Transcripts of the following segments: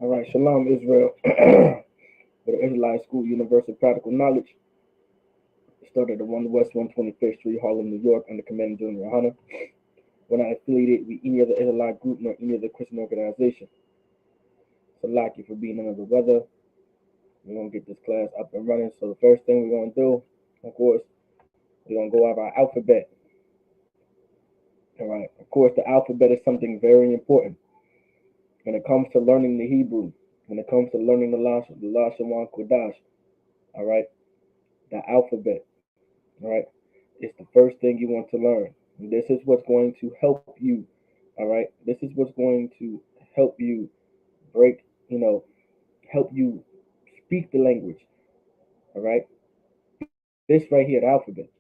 All right, Shalom, Israel. For the Israelite School Universal Practical Knowledge, it started at 1 West 125th Street, Harlem, New York, under Commanding General Hunter. We're not affiliated with any other Israelite group nor any other Christian organization. So, like you for being under the weather. We're going to get this class up and running. So, the first thing we're going to do, of course, we're going to go over our alphabet. All right. Of course, the alphabet is something very important when it comes to learning the Hebrew, when it comes to learning the Lashawan Qadash. All right. The alphabet. All right. It's the first thing you want to learn. And this is what's going to help you. All right. This is what's going to help you break, help you speak the language. All right. This right here, the alphabet.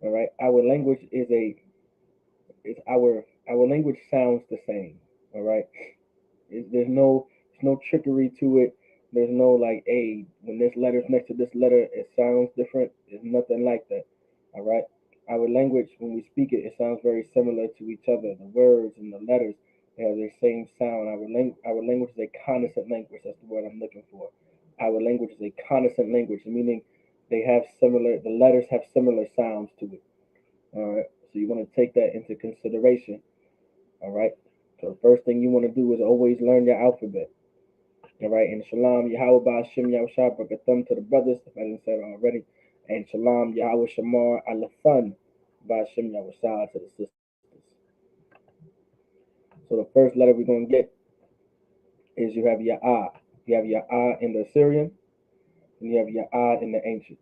All right. Our language sounds the same. All right. There's no trickery to it. There's no like, hey, when this letter's next to this letter, it sounds different. There's nothing like that. All right. Our language, when we speak it, it sounds very similar to each other. The words and the letters, they have the same sound. Our language is a consonant language. That's the word I'm looking for. Our language is a consonant language, meaning the letters have similar sounds to it. All right. So you want to take that into consideration. All right. So the first thing you want to do is always learn your alphabet. All right. And Shalom Yahweh Ba'Shem Yahushua Barakathum to the brothers, if I didn't say it already. And Shalom Yahweh Shamar Alafan Ba'Shem Yahushua to the sisters. So the first letter we're going to get is you have your Ah. You have your Ah in the Assyrian, and you have your Ah in the ancient.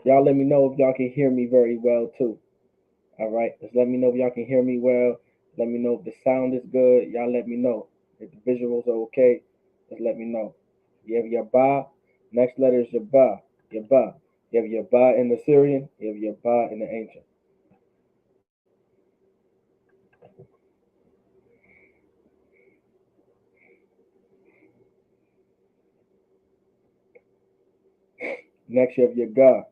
Y'all let me know if y'all can hear me very well too. All right, just let me know if y'all can hear me well. Let me know if the sound is good. Y'all let me know if the visuals are okay. Just let me know. You have your ba. Next letter is your ba. Your ba. You have your ba in the Syrian. You have your ba in the ancient. Next, you have your ga.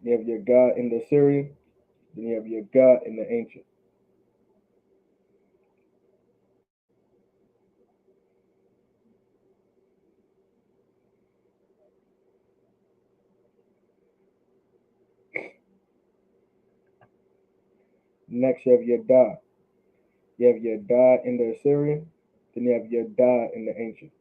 You have your ga in the Syrian. Then you have your ga in the ancient. Next, you have your da. You have your da in the Assyrian. Then you have your da in the ancient.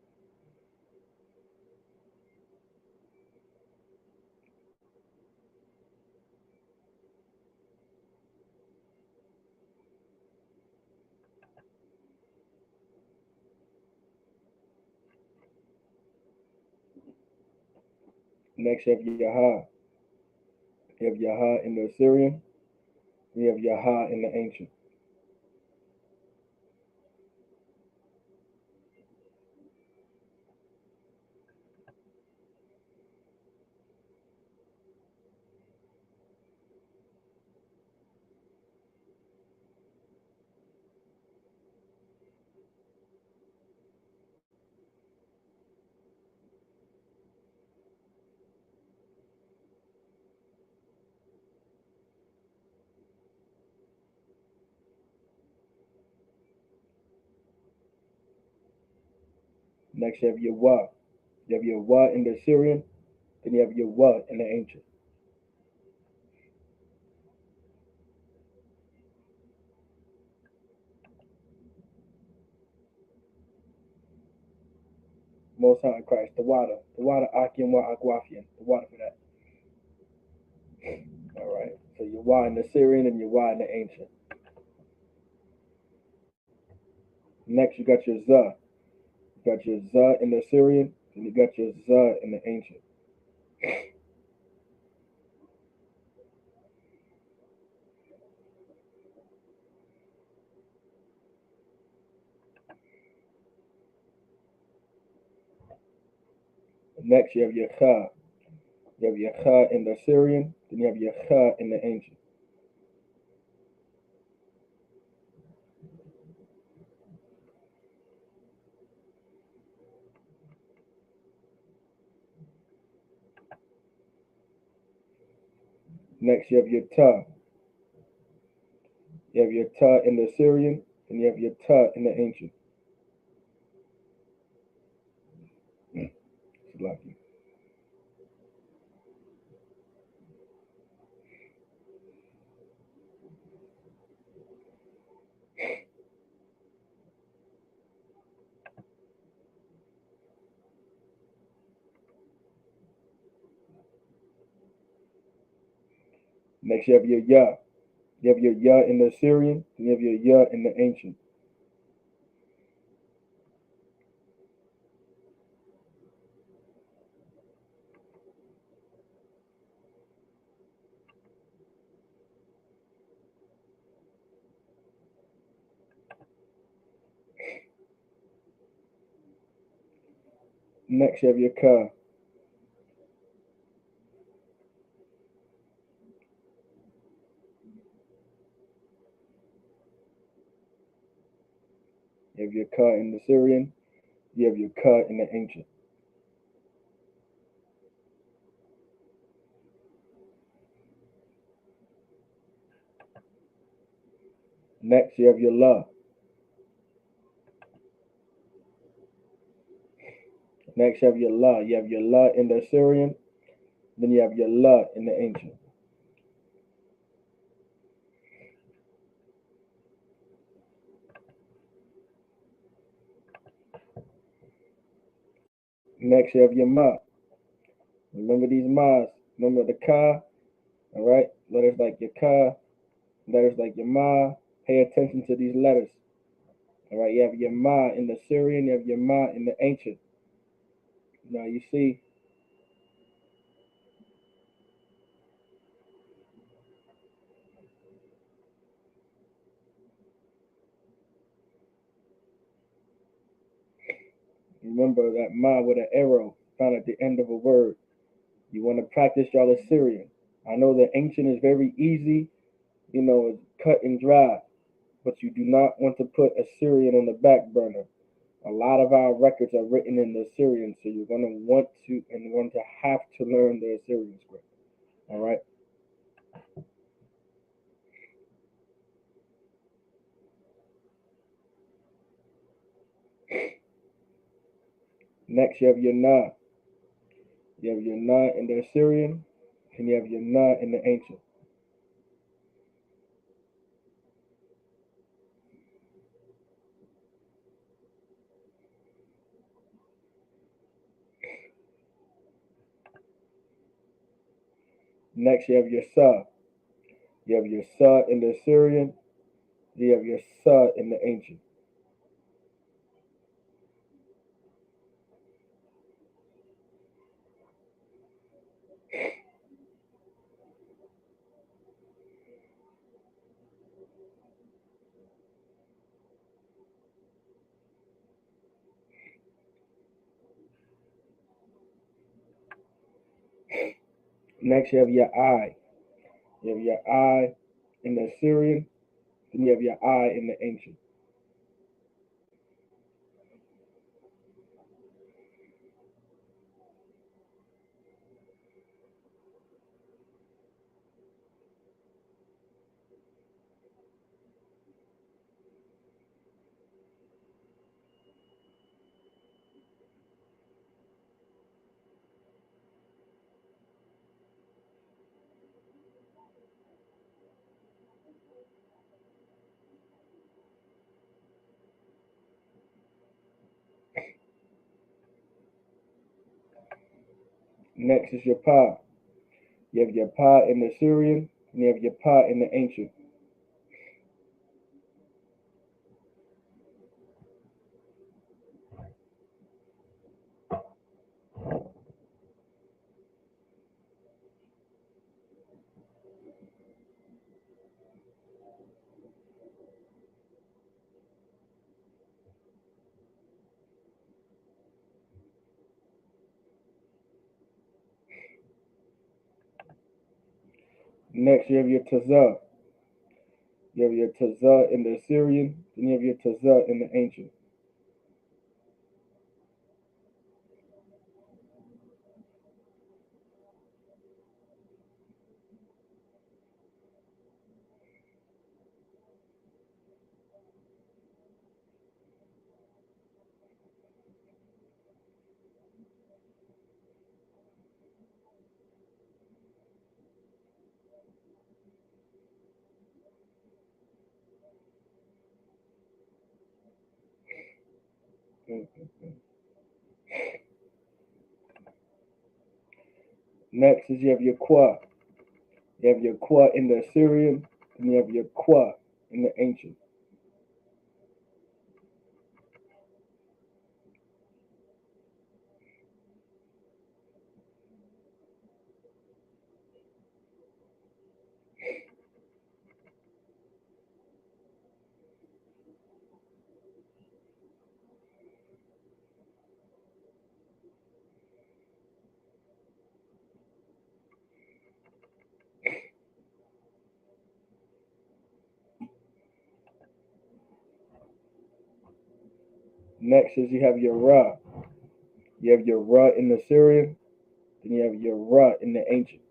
Next, you have your ha. You have your ha in the Assyrian. Then you have your ha in the ancient. Next, you have your wa. You have your wa in the Assyrian. Then you have your wa in the ancient. Most High in Christ. The water, Akim wa Akwafian. The water for that. All right. So your wa in the Assyrian and your wa in the ancient. Next, you got your za. You got your za in the Assyrian, and you got your za in the ancient. Next, you have your cha. You have your cha in the Assyrian, then you have your cha in the ancient. Next, you have your ta. You have your ta in the Assyrian, and you have your ta in the ancient. It's lucky. Next, you have your ya. You have your ya in the Assyrian, and you have your ya in the ancient. Next, you have your ka. You have your ka in the Syrian. You have your ka in the ancient. Next, you have your la. Next, you have your la. You have your la in the Assyrian. Then you have your la in the ancient. Next, you have your ma. Remember these mas. Remember the ka. All right. Letters like your ka. Letters like your ma. Pay attention to these letters. All right. You have your ma in the Syrian. You have your ma in the ancient. Now you see. Remember that ma with an arrow found at the end of a word. You want to practice y'all Assyrian. I know the ancient is very easy. It's cut and dry. But you do not want to put Assyrian on the back burner. A lot of our records are written in the Assyrian, so you're going to want to and want to have to learn the Assyrian script. All right. Next, you have your na. You have your na in the Assyrian, and you have your na in the ancient. Next, you have your sa. You have your sa in the Assyrian. You have your sa in the ancient. Next, you have your I. You have your I in the Assyrian, then you have your I in the ancient. Next is your pa. You have your pa in the Assyrian, and you have your pa in the ancient. Next, you have your taza. You have your taza in the Assyrian, then you have your taza in the ancient. Next is you have your Qua. You have your Qua in the Assyrian, and you have your Qua in the ancient. Next is you have your Ra. You have your Ra in the Syrian, then you have your Ra in the ancient.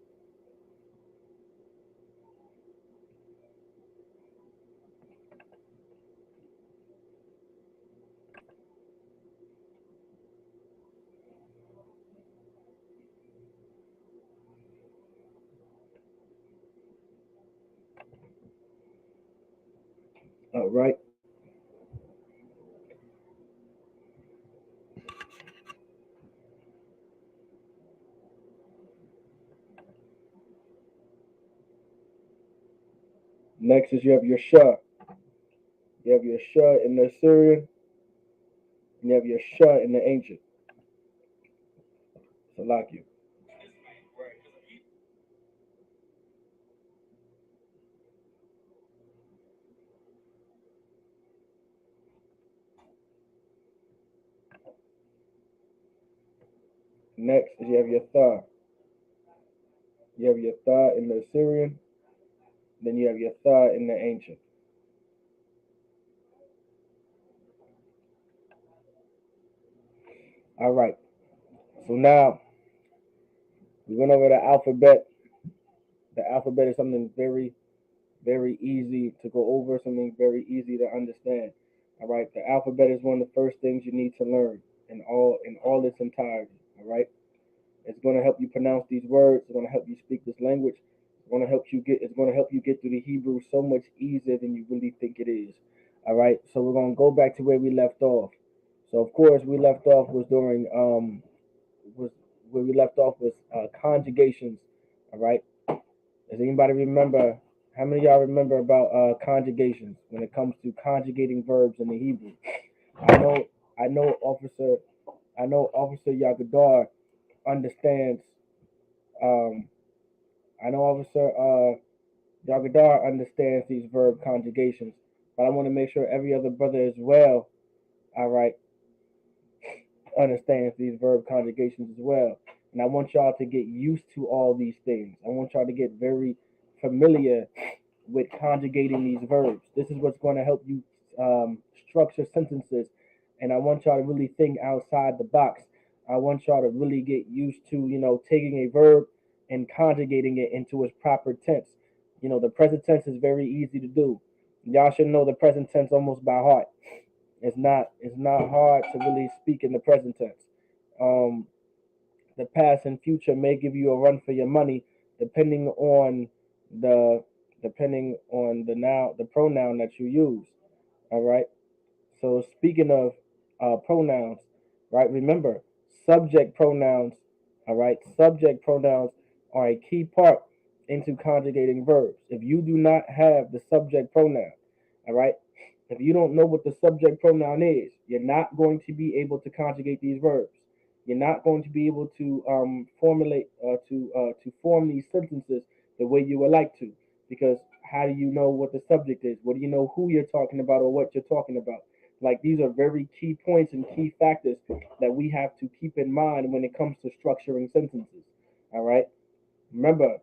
All right. Next is you have your Shah. You have your Shah in the Assyrian, and you have your Shah in the ancient. Salakia. Next is you have your Tha. You have your Tha in the Assyrian, then you have your Tha in the ancient. All right. So now we went over the alphabet. The alphabet is something very, very easy to go over, something very easy to understand. All right. The alphabet is one of the first things you need to learn in all its entirety. All right. It's going to help you pronounce these words. It's going to help you speak this language. It's going to help you get. It's going to help you get through the Hebrew so much easier than you really think it is. All right. So we're going to go back to where we left off. So of course we left off was during was where we left off was conjugations. All right. Does anybody remember? How many of y'all remember about conjugations when it comes to conjugating verbs in the Hebrew? I know. I know, Officer. I know, Officer Yagadar understands. Um, I know Officer Yagadar understands these verb conjugations, but I want to make sure every other brother as well, all right, understands these verb conjugations as well. And I want y'all to get used to all these things. I want y'all to get very familiar with conjugating these verbs. This is what's going to help you structure sentences. And I want y'all to really think outside the box. I want y'all to really get used to, taking a verb and conjugating it into its proper tense. The present tense is very easy to do. Y'all should know the present tense almost by heart. It's not hard to really speak in the present tense. Um, the past and future may give you a run for your money depending on the the pronoun that you use. All right. So speaking of pronouns, right? Remember, subject pronouns. All right, subject pronouns are a key part into conjugating verbs. If you do not have the subject pronoun, all right, if you don't know what the subject pronoun is, you're not going to be able to conjugate these verbs. You're not going to be able to formulate to form these sentences the way you would like to, because how do you know what the subject is? What do you know who you're talking about or what you're talking about? Like these are very key points and key factors that we have to keep in mind when it comes to structuring sentences. All right. Remember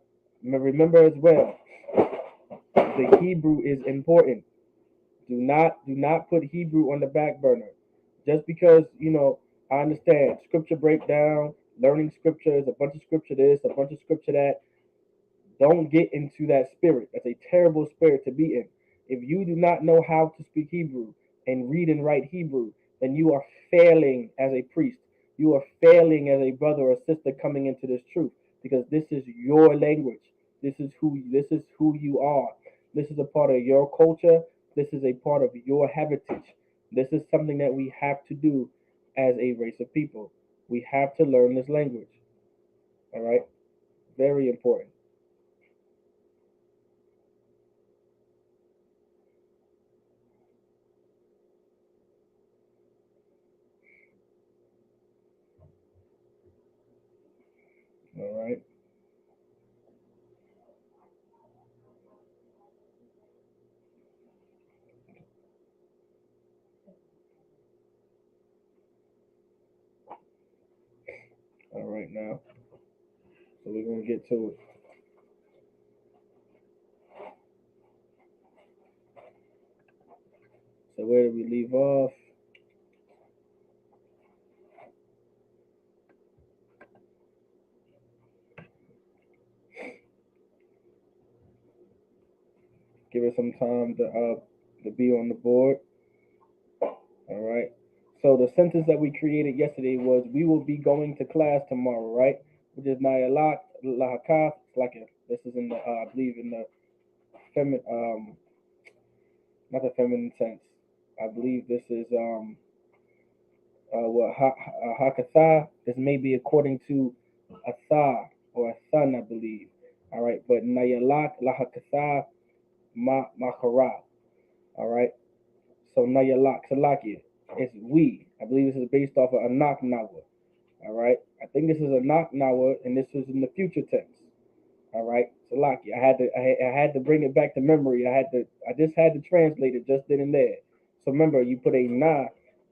as well, the Hebrew is important. Do not put Hebrew on the back burner. Just because, I understand scripture breakdown, learning scripture is a bunch of scripture this, a bunch of scripture that. Don't get into that spirit. That's a terrible spirit to be in. If you do not know how to speak Hebrew and read and write Hebrew, then you are failing as a priest. You are failing as a brother or sister coming into this truth, because this is your language. This is who you are. This is a part of your culture. This is a part of your heritage. This is something that we have to do as a race of people. We have to learn this language. All right, very important. All right, all right now. So we're gonna get to it. So where did we leave off? Give it some time to be on the board. All right. So the sentence that we created yesterday was we will be going to class tomorrow, right? Which is Nayalak Lahakaf. It's like this is in the I believe in the feminine not the feminine tense. I believe this is what Hakatha is maybe according to Atha or Athan, I believe. All right, but Nayalak Lahakatha Makara. All right. So Nayalak Salakia is we. I believe this is based off of Anak Nawa. All right. I think this is Anak Nawa, and this is in the future tense. All right. Salaki. I had to bring it back to memory. I just had to translate it just then and there. So remember, you put a na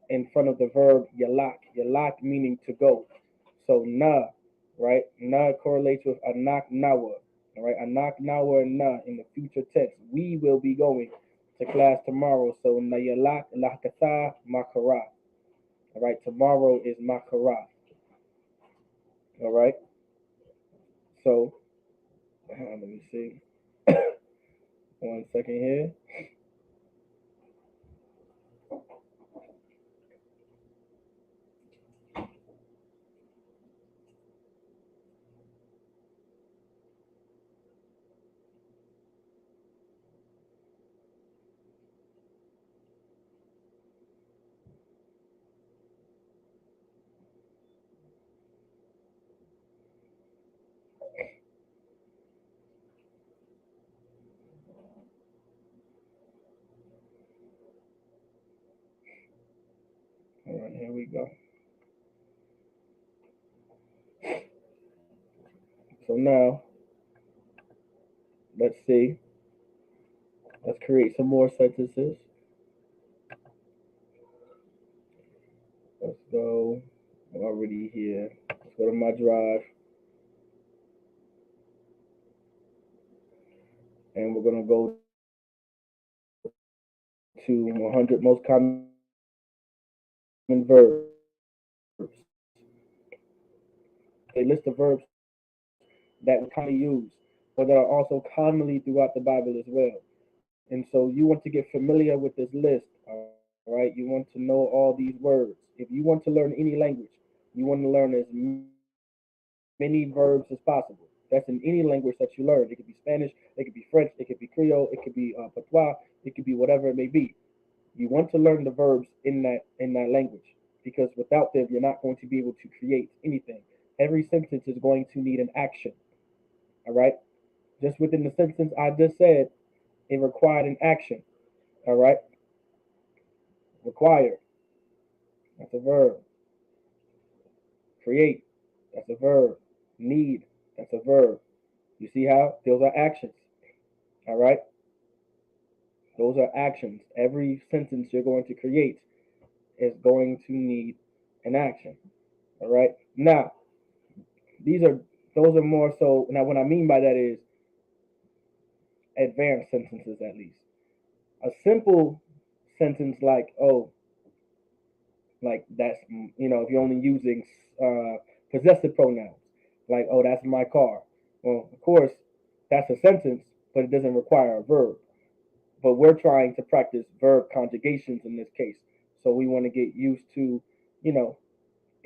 in front of the verb yalak. Yalak meaning to go. So na, right? Na correlates with Anak Nawa. All right. Anak Nawa and na in the future tense. We will be going to class tomorrow. So nayalak lahkatha makara. All right. Tomorrow is makara. All right. So let me see. 1 second here. All right, here we go. So now, let's see. Let's create some more sentences. Let's go. I'm already here. Let's go to my drive, and we're gonna go to 100 most common verbs. A list of verbs that we commonly use, but that are also commonly throughout the Bible as well. And so you want to get familiar with this list, all right? You want to know all these words. If you want to learn any language, you want to learn as many verbs as possible. That's in any language that you learn. It could be Spanish, it could be French, it could be Creole, it could be Patois, it could be whatever it may be. You want to learn the verbs in that language because without them, you're not going to be able to create anything. Every sentence is going to need an action. All right. Just within the sentence I just said, it required an action. All right. Require. That's a verb. Create. That's a verb. Need. That's a verb. You see how those are actions. All right. Those are actions. Every sentence you're going to create is going to need an action. All right. Now, these are those are more so. Now, what I mean by that is advanced sentences, at least. A simple sentence like, oh, like that's, if you're only using possessive pronouns, like, oh, that's my car. Well, of course, that's a sentence, but it doesn't require a verb. But we're trying to practice verb conjugations in this case. So we want to get used to, you know,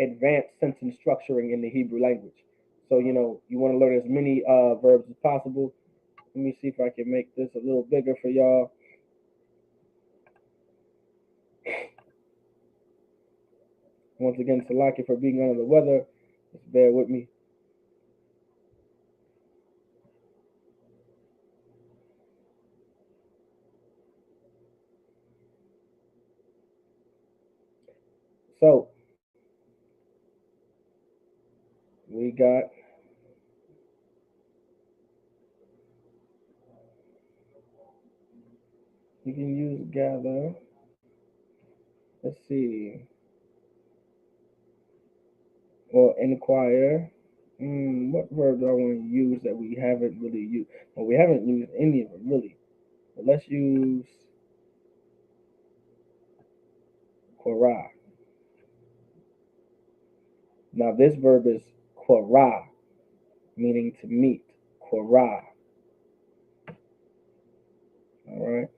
advanced sentence structuring in the Hebrew language. So, you want to learn as many verbs as possible. Let me see if I can make this a little bigger for y'all. Once again, Salaki for being under the weather. Just bear with me. So, we got you can use gather. Let's see. Or inquire. What verb do I want to use that we haven't really used? Well, we haven't used any of them really. But let's use quara. Now this verb is quara, meaning to meet. Quara. All right.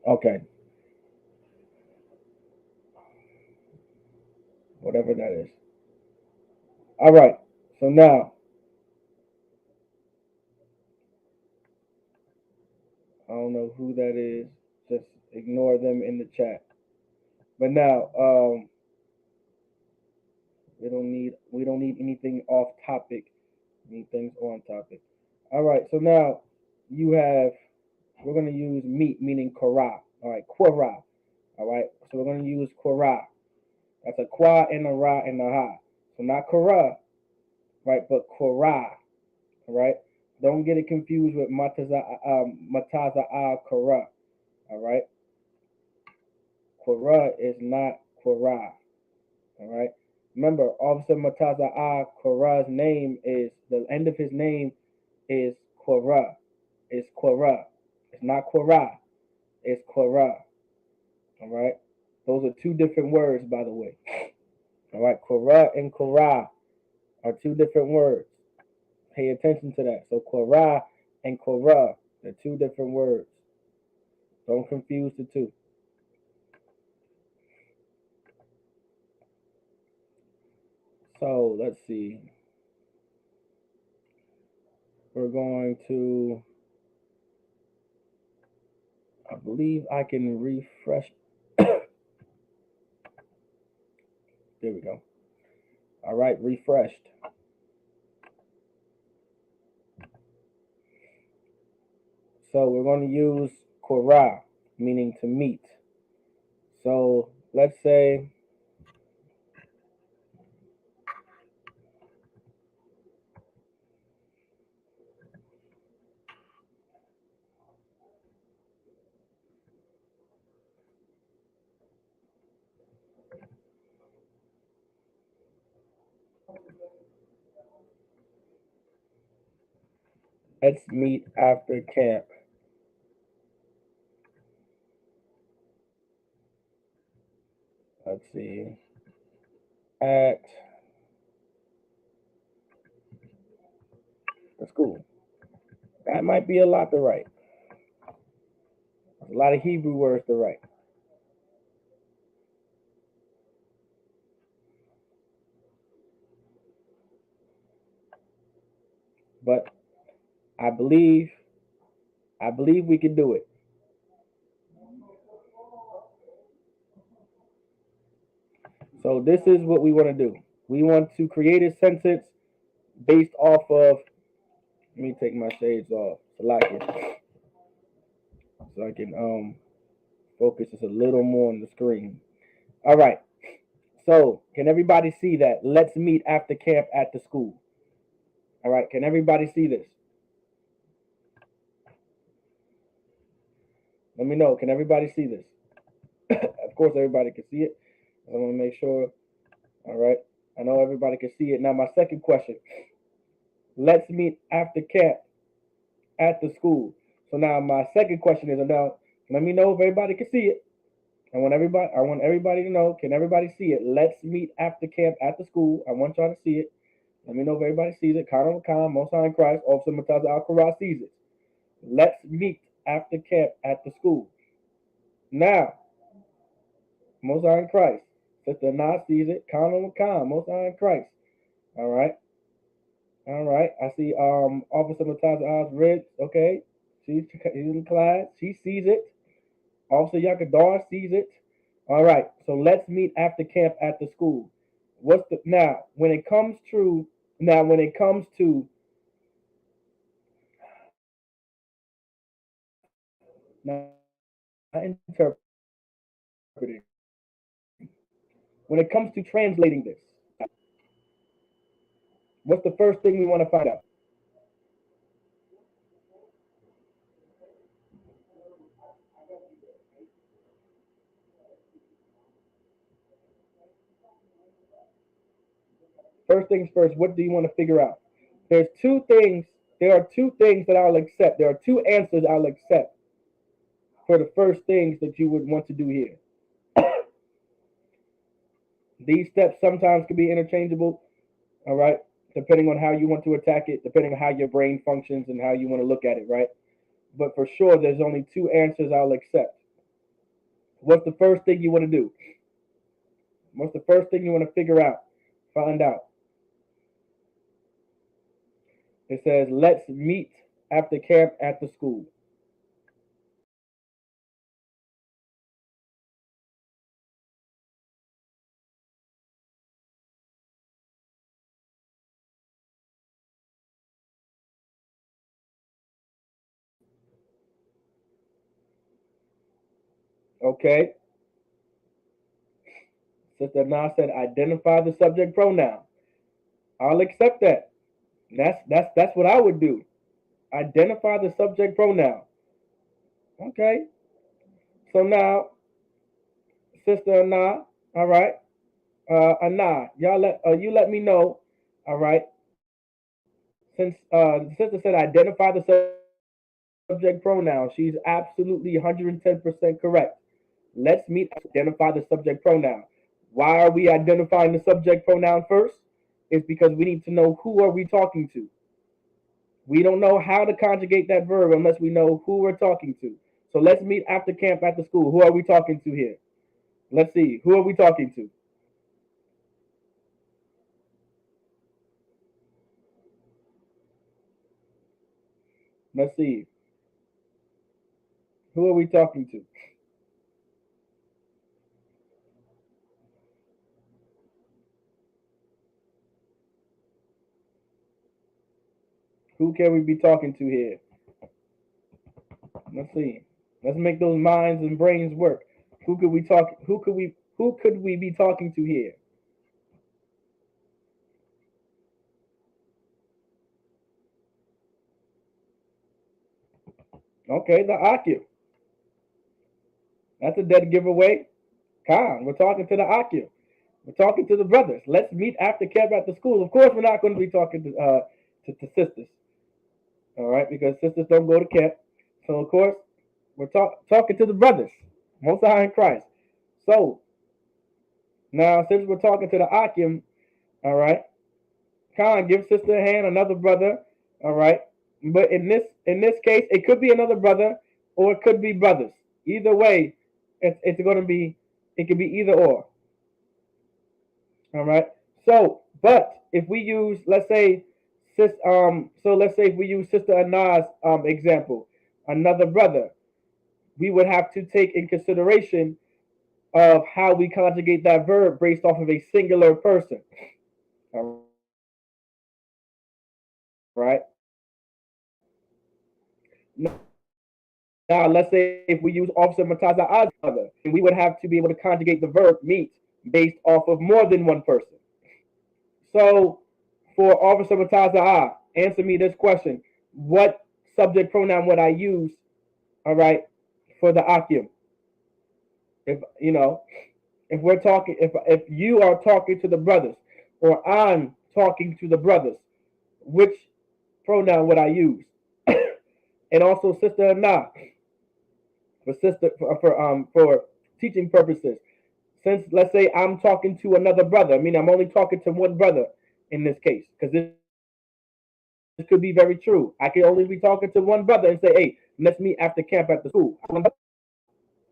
Okay. Whatever that is. All right. So now, I don't know who that is. Just ignore them in the chat. But now, we don't need anything off topic. We need things on topic. All right. So now you have we're gonna use meet meaning kara. All right, quara. All right. So we're gonna use quara. That's a qua and a ra and a ha. So not kara, right? But quara. All right. Don't get it confused with mataza kara. All right. Quara is not quara. All right. Remember, Officer Mataza Quara's name is the end of his name is Quara. It's Quara. It's not Quara. It's Quara. All right. Those are two different words, by the way. All right. Quara and Quara are two different words. Pay attention to that. So Quara and Quara, they're two different words. Don't confuse the two. So let's see. We're going to, I believe I can refresh. There we go. All right, refreshed. So we're going to use Korah, meaning to meet. So let's say let's meet after camp. Let's see. At the school. That might be a lot to write. A lot of Hebrew words to write. But I believe we can do it. So this is what we want to do. We want to create a sentence based off of. Let me take my shades off so I can focus just a little more on the screen. All right. So can everybody see that? Let's meet after camp at the school. All right. Can everybody see this? Let me know. Can everybody see this? Of course, everybody can see it. I want to make sure. All right. I know everybody can see it. Now, my second question. Let's meet after camp at the school. So now my second question is now let me know if everybody can see it. I want everybody to know. Can everybody see it? Let's meet after camp at the school. I want y'all to see it. Let me know if everybody sees it. Khan Khan, Most High in Christ, Officer Mataza Al Qur'an sees it. Let's meet after camp at the school. Now, Most High in Christ. Sister Nas sees it. Khan on Khan. Most High in Christ. All right. All right. I see Officer Mataza Oz Red. Okay. She's in class. She sees it. Officer Yakadar sees it. All right. So let's meet after camp at the school. What's the now when it comes to now interpreting, when it comes to translating this, what's the first thing we want to find out? First things first, what do you want to figure out? There's two things. There are two things that I'll accept. There are two answers I'll accept for the first things that you would want to do here. These steps sometimes can be interchangeable, all right, depending on how you want to attack it, depending on how your brain functions and how you want to look at it, right? But for sure, there's only two answers I'll accept. What's the first thing you want to do? What's the first thing you want to figure out? Find out. It says, let's meet after camp at the school. Okay. Sister Na said, identify the subject pronoun. I'll accept that. That's what I would do. Identify the subject pronoun. Okay. So now, Sister Na, all right. Ana, you let me know, all right. Since the sister said identify the subject pronoun, she's absolutely 110% correct. Let's meet identify the subject pronoun. Why are we identifying the subject pronoun first? It's because we need to know who are we talking to. We don't know how to conjugate that verb unless we know who we're talking to. So let's meet after camp at the school. Who are we talking to here? Let's see. Who are we talking to? Let's see. Who are we talking to? Who can we be talking to here? Let's see. Let's make those minds and brains work. Who could we talk? Who could we be talking to here? Okay, the Akil. That's a dead giveaway. Khan, we're talking to the Akil. We're talking to the brothers. Let's meet after camp at the school. Of course, we're not going to be talking to sisters. All right, because sisters don't go to camp. So of course, we're talking to the brothers, most high in Christ. So now, since we're talking to the Akim, all right, Khan, give sister a hand, another brother, all right. But in this case, it could be another brother, or it could be brothers. Either way, it's going to be it could be either or. All right. So, but if we use, let's say, let's say if we use Sister Anah's example, another brother, we would have to take in consideration of how we conjugate that verb based off of a singular person. All right. Now, let's say if we use Officer Mataza as brother, we would have to be able to conjugate the verb meet based off of more than one person. So, for Officer Mataza, answer me this question: what subject pronoun would I use? All right, for the Akim. If you know, if we're talking, if you are talking to the brothers, or I'm talking to the brothers, which pronoun would I use? And also, Sister Na, for teaching purposes. Since let's say I'm talking to another brother, I mean I'm only talking to one brother in this case, because this could be very true. I could only be talking to one brother and say, hey, let's meet after camp at the school.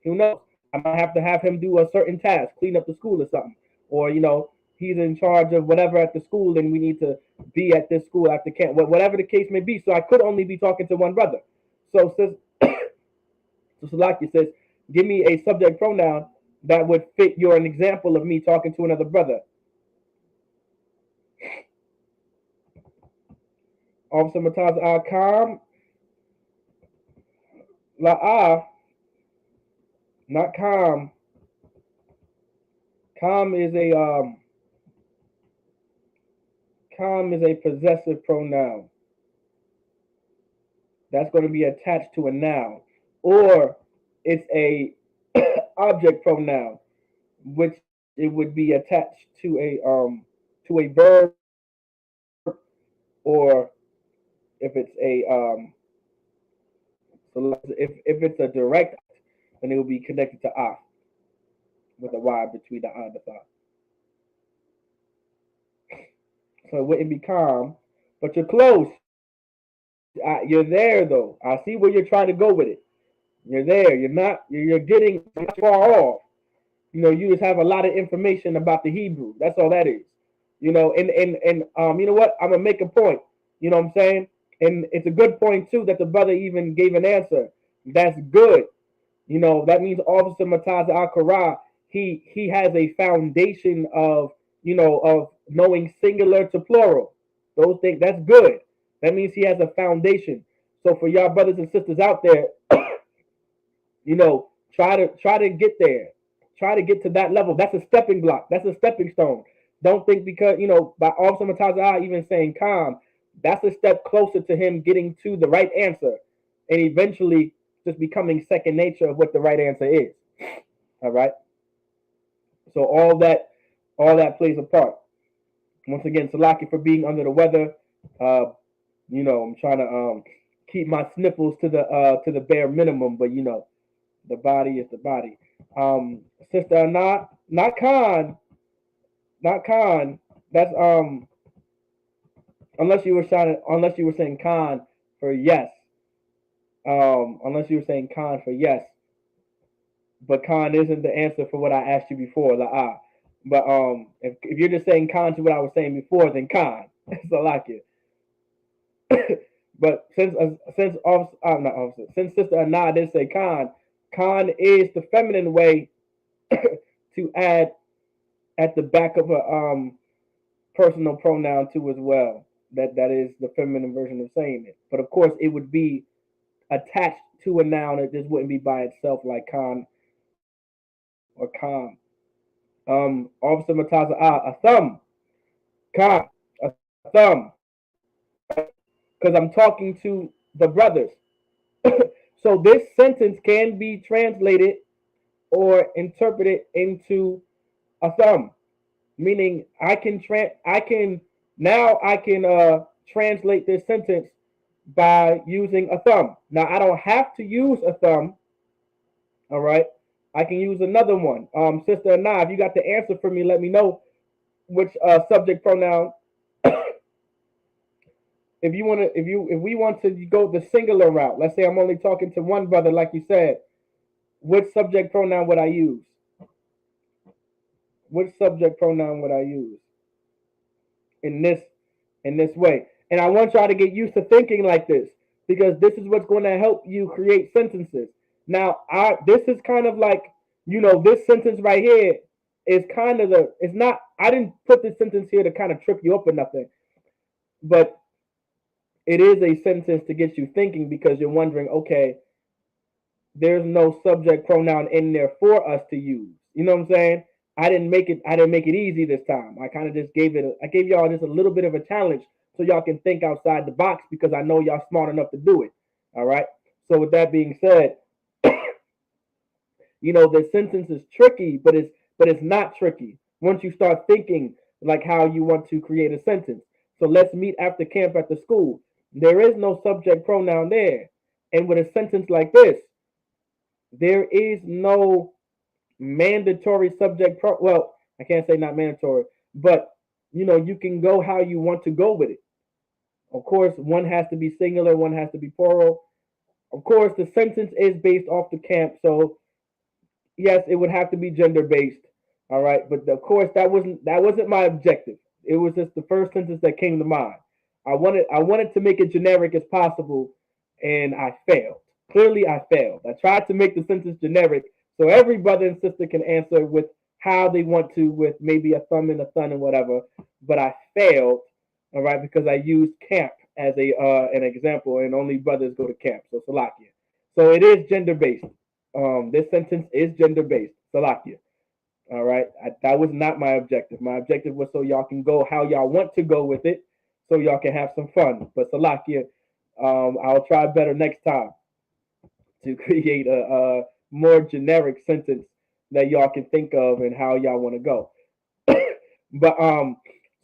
Who knows? I might have to have him do a certain task, clean up the school or something, or he's in charge of whatever at the school, and we need to be at this school after camp, whatever the case may be. So I could only be talking to one brother. So Salaki says, give me a subject pronoun that would fit your an example of me talking to another brother. Officer Mataz Al-Kam, La'a, not Kam. Kam is a possessive pronoun. That's going to be attached to a noun, or it's a object pronoun, which it would be attached to a verb, or if it's so if it's a direct, then it will be connected to ah with a y between the ah and the tha. So it wouldn't be calm, but you're close. You're there though. I see where you're trying to go with it. You're there. You're not. You're getting not far off. You just have a lot of information about the Hebrew. That's all that is. And you know what? I'm gonna make a point. You know what I'm saying? And it's a good point too that the brother even gave an answer. That's good. That means Officer Mataz Al-Kara, he has a foundation of knowing singular to plural. Those things, that's good. That means he has a foundation. So for y'all brothers and sisters out there, try to get there. Try to get to that level. That's a stepping block. That's a stepping stone. Don't think because, by Officer Mataz even saying calm, that's a step closer to him getting to the right answer and eventually just becoming second nature of what the right answer is. All right. So all that plays a part. Once again, Salaki for being under the weather. I'm trying to keep my sniffles to the bare minimum, but the body is the body. Sister not Khan. That's unless you were saying Khan for yes. Unless you were saying Khan for yes. But Khan isn't the answer for what I asked you before, la. But if you're just saying Khan to what I was saying before, then Khan. So like it. But since Sister Anna did say Khan is the feminine way to add at the back of a personal pronoun too as well. That is the feminine version of saying it. But of course, it would be attached to a noun. It just wouldn't be by itself like Khan or Khan. Officer Mataza a thumb. Khan, a thumb. Because I'm talking to the brothers. So this sentence can be translated or interpreted into a thumb, meaning I can translate this sentence by using a thumb. Now I don't have to use a thumb. All right, I can use another one. Sister Anna, if you got the answer for me, let me know which subject pronoun. If we want to go the singular route, let's say I'm only talking to one brother, like you said, which subject pronoun would I use? Which subject pronoun would I use in this way? And I want y'all to get used to thinking like this, because this is what's going to help you create sentences. Now, this is kind of like, this sentence right here is kind of it's not, I didn't put this sentence here to kind of trip you up or nothing, but it is a sentence to get you thinking, because you're wondering, okay, there's no subject pronoun in there for us to use. You know what I'm saying? I didn't make it easy this time. I kind of just gave y'all just a little bit of a challenge so y'all can think outside the box, because I know y'all smart enough to do it. All right. So with that being said, the sentence is tricky, but it's not tricky once you start thinking like how you want to create a sentence. So let's meet after camp at the school. There is no subject pronoun there. And with a sentence like this, there is no mandatory subject well, I can't say not mandatory, but you can go how you want to go with it. Of course, one has to be singular, one has to be plural. Of course, the sentence is based off the camp, so yes, it would have to be gender based. All right, but of course that wasn't my objective. It was just the first sentence that came to mind. I wanted to make it generic as possible, and I failed. Clearly, I failed. I tried to make the sentence generic so every brother and sister can answer with how they want to, with maybe a thumb and a thun and whatever. But I failed. All right, because I used camp as a an example, and only brothers go to camp. So Salakia. So it is gender based. This sentence is gender based. Salakia. All right. That was not my objective. My objective was so y'all can go how y'all want to go with it, so y'all can have some fun. But Salakia, I'll try better next time to create a more generic sentence that y'all can think of and how y'all want to go. But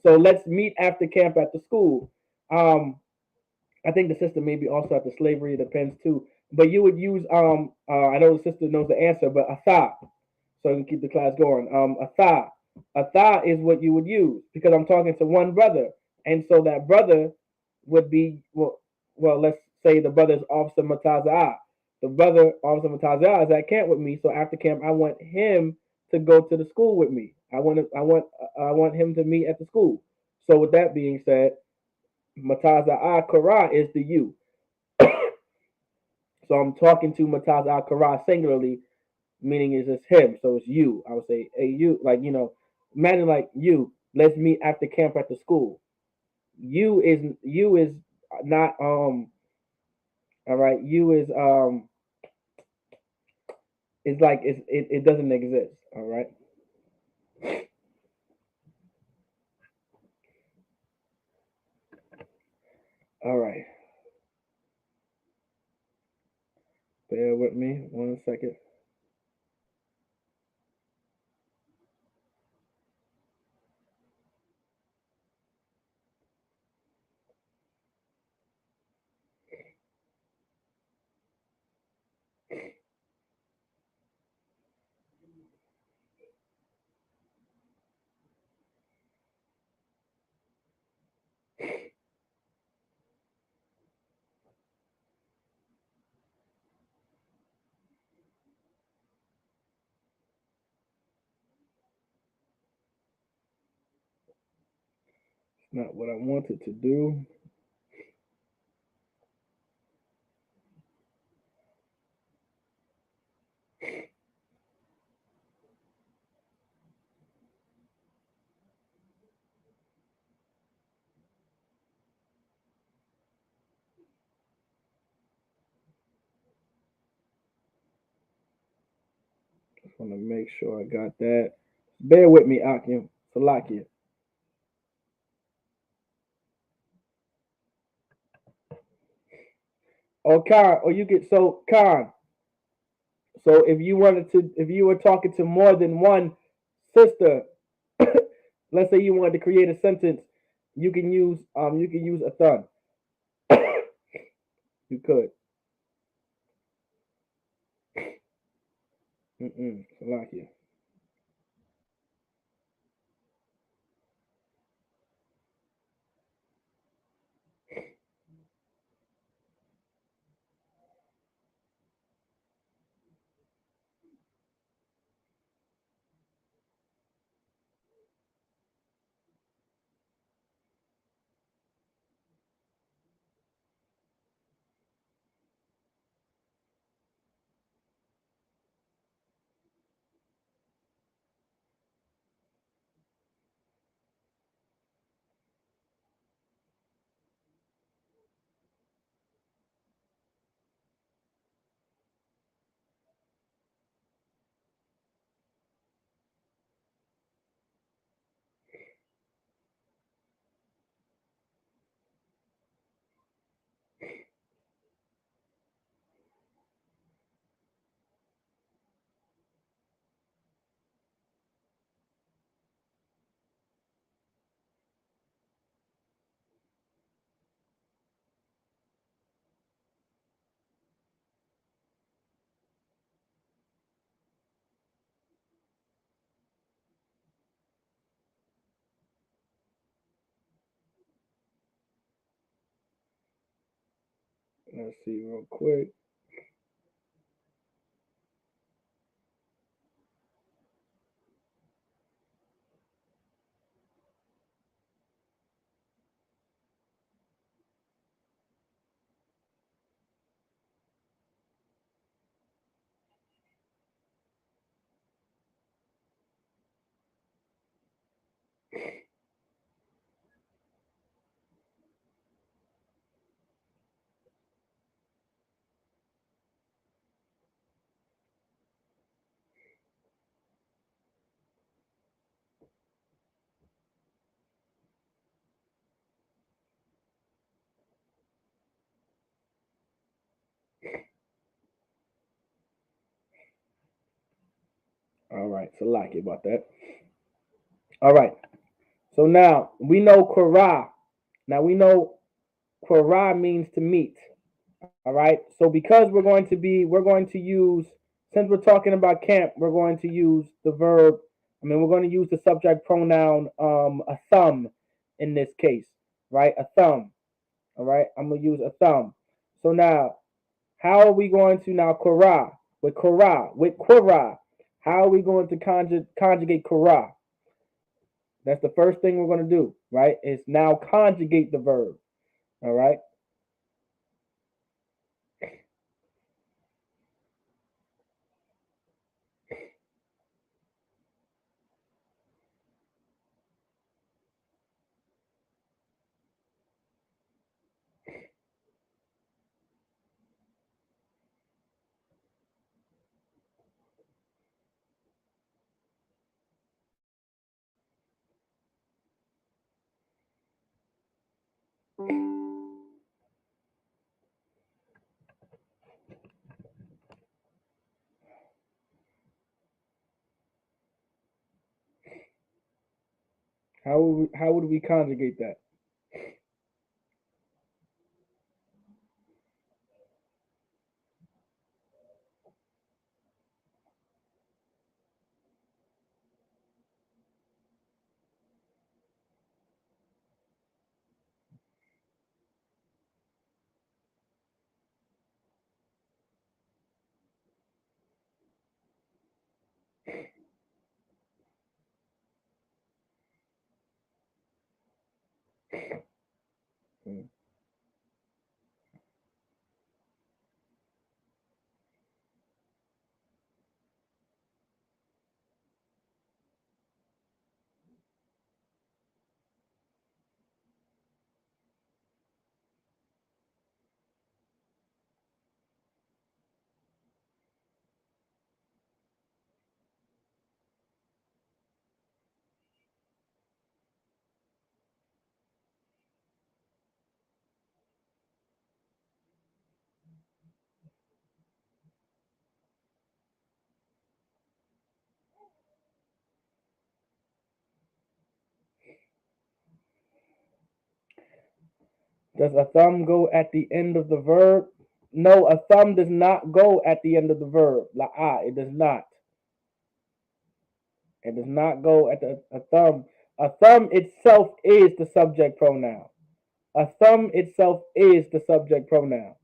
so let's meet after camp at the school. Um, I think the sister maybe also after slavery. It depends too. But you would use I know the sister knows the answer, but atha, so I can keep the class going. Atha is what you would use because I'm talking to one brother, and so that brother would be well. Let's say the brother's Officer Mataza. The brother Officer Mataza is at camp with me, so after camp, I want him to go to the school with me. I want him to meet at the school. So with that being said, Mataza Kara is the you. So I'm talking to Mataza Kara singularly, meaning it's just him. So it's you. I would say, hey, you, like, imagine like you, let's meet after camp at the school. You is not all right, you is like it doesn't exist. All right. All right. Bear with me 1 second. It's not what I wanted to do. Just want to make sure I got that. Bear with me, Akim. Salakia. Oh, Khan, or you get so Khan. So if you were talking to more than one sister, let's say you wanted to create a sentence, you can use a thon. You could. Salakia. Let's see real quick. right, so like it about that. All right. So now we know Korah. Now we know Korah means to meet. All right. So because we're going to use, since we're talking about camp, we're going to use the verb. We're going to use the subject pronoun a thumb in this case, right? A thumb. All right. I'm gonna use a thumb. So now, how are we going to now Korah with Korah? How are we going to conjugate Korah? That's the first thing we're going to do, right? Is now conjugate the verb. All right. How would we conjugate that? Hmm. Does a thumb go at the end of the verb? No, a thumb does not go at the end of the verb. It does not. It does not go at a thumb. A thumb itself is the subject pronoun. A thumb itself is the subject pronoun.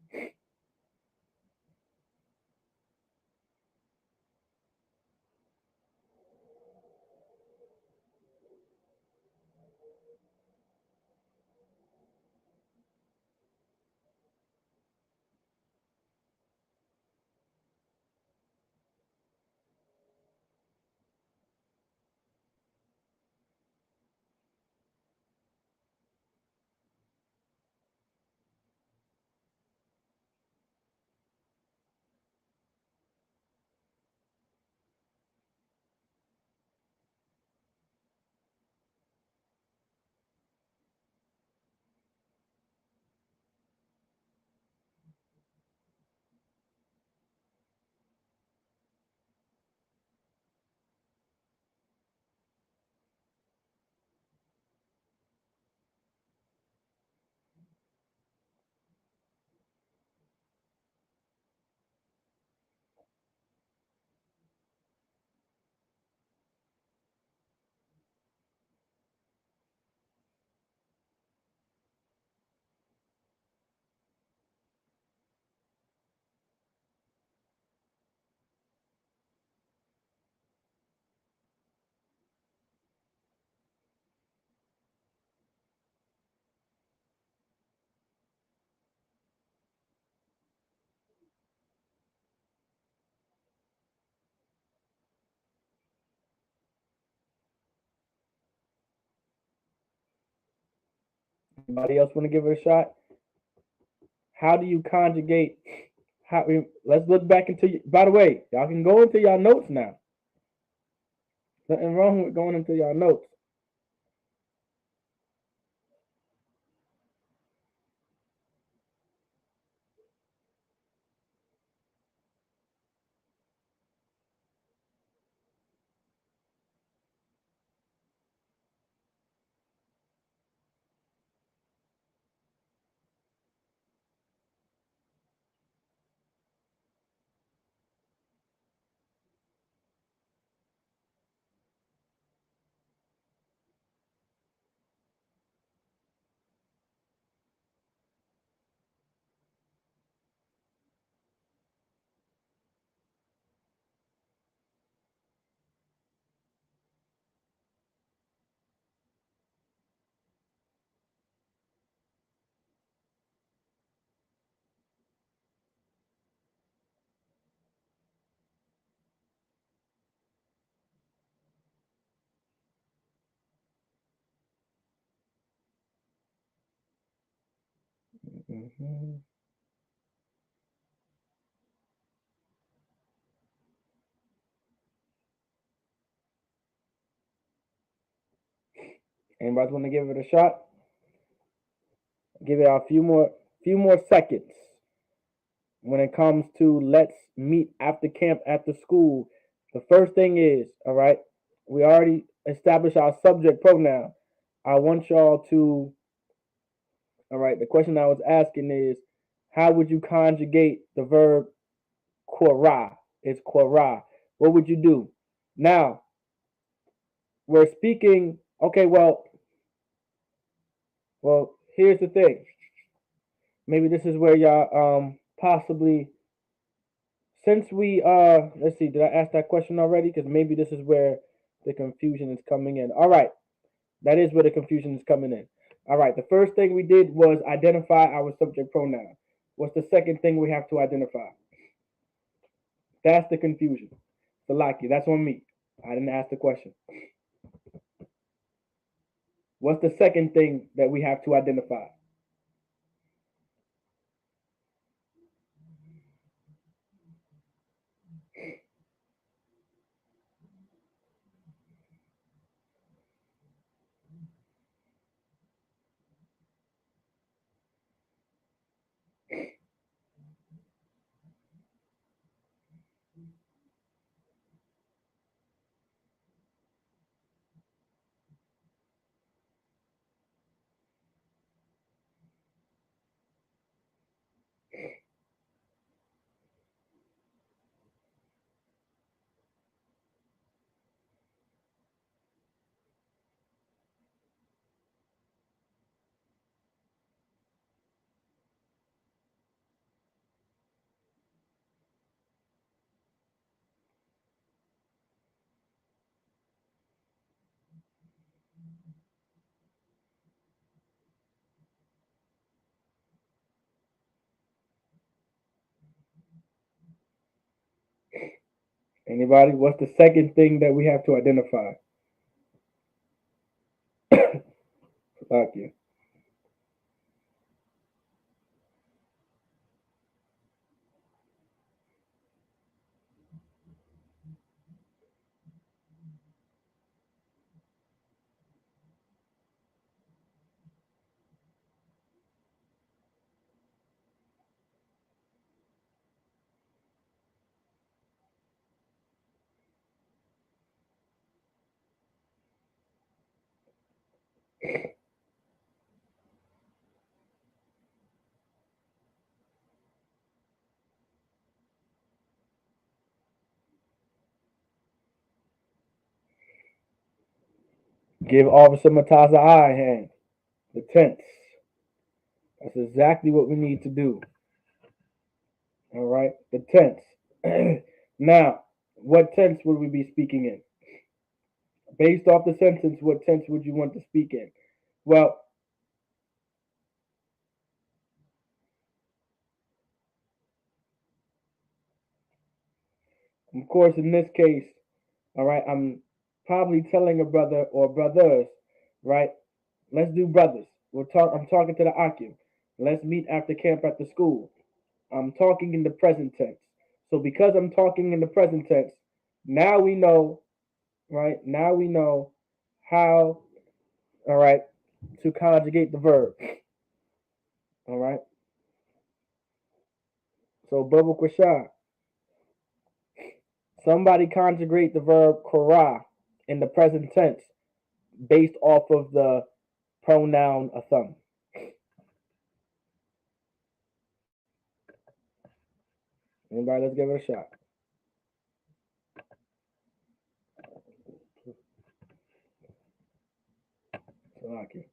Anybody else want to give it a shot? How do you conjugate? Let's look back into. By the way, y'all can go into y'all notes now. Nothing wrong with going into y'all notes. Mm-hmm. Anybody want to give it a shot? Give it a few more seconds. When it comes to let's meet after camp at the school, the first thing is, all right, we already established our subject pronoun. I want y'all to, all right, the question I was asking is, how would you conjugate the verb quara? It's quara. What would you do? Now, we're speaking, okay, well, here's the thing. Maybe this is where y'all possibly, since we let's see, did I ask that question already? Because maybe this is where the confusion is coming in. All right, that is where the confusion is coming in. All right, the first thing we did was identify our subject pronoun. What's the second thing we have to identify? That's the confusion. Salaki, that's on me. I didn't ask the question. What's the second thing that we have to identify? Anybody? What's the second thing that we have to identify? Salaki. Give Officer Mataza eye hand. The tense. That's exactly what we need to do. All right, the tense. Now, what tense would we be speaking in? Based off the sentence, what tense would you want to speak in? Well, of course, in this case, all right, I'm probably telling a brother or brothers, right? Let's do brothers. I'm talking to the Akim. Let's meet after camp at the school. I'm talking in the present tense. So because I'm talking in the present tense, now we know, right? Now we know how, all right, to conjugate the verb. All right. So Bubba Kwashah, somebody conjugate the verb kara in the present tense based off of the pronoun atham. Anybody? Let's give it a shot. Salaki.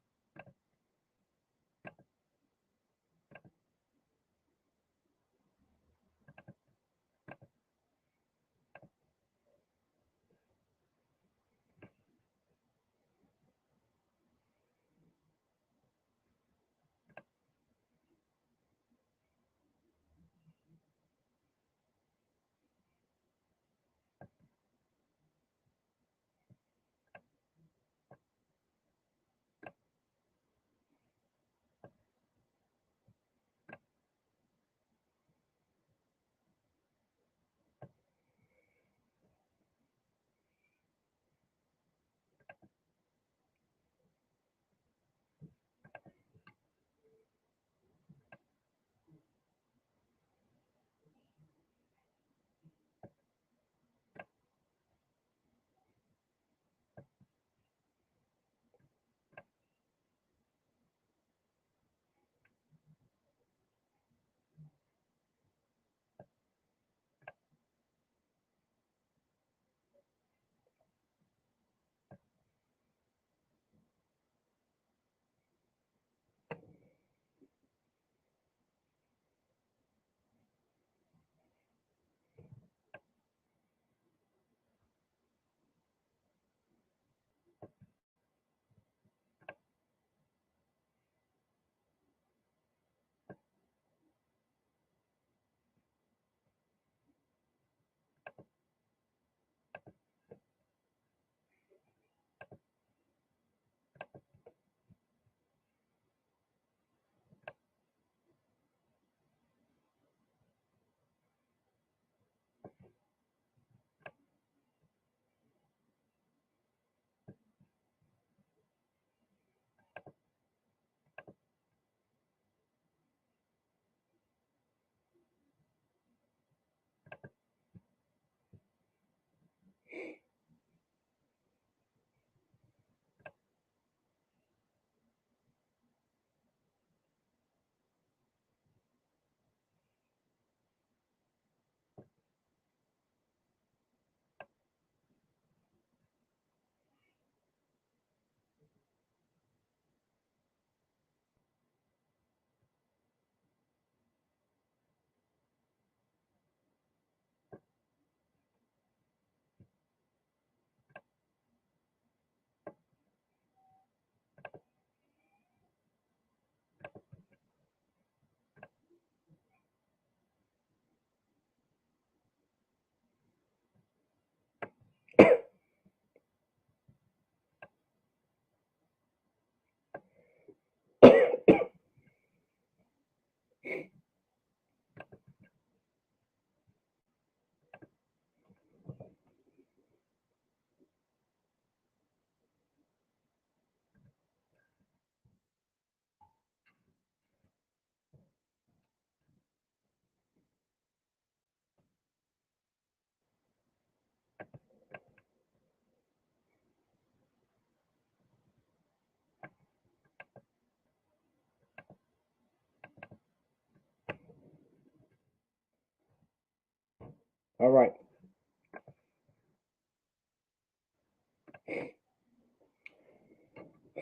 All right.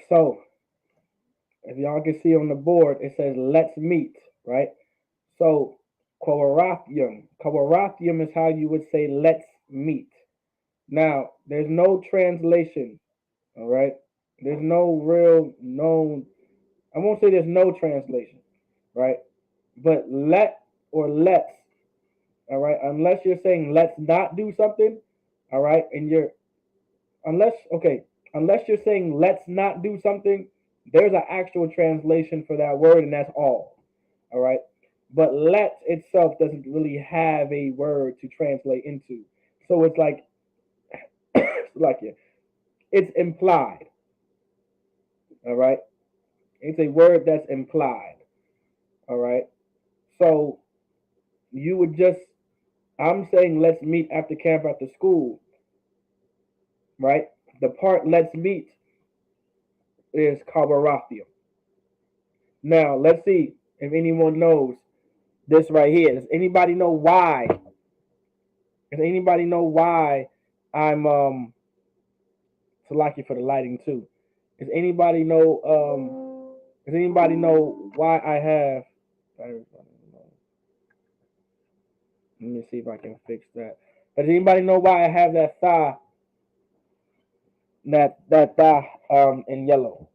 So if y'all can see on the board, it says let's meet, right? So Kawarathium. Kawarathium is how you would say let's meet. Now, there's no translation, all right? There's no real known, I won't say there's no translation, right? But let or let's, all right? Unless you're saying let's not do something, all right? And you're, unless you're saying let's not do something, there's an actual translation for that word, and that's all right? But let itself doesn't really have a word to translate into. So it's like it's implied, all right? It's a word that's implied, all right? So you would just, I'm saying let's meet after camp after school, right? The part let's meet is Kabarathium. Now, let's see if anyone knows this right here. Does anybody know why? Does anybody know why I'm Salaki for the lighting too? Does anybody know why I have let me see if I can fix that. Does anybody know why I have that thigh in yellow?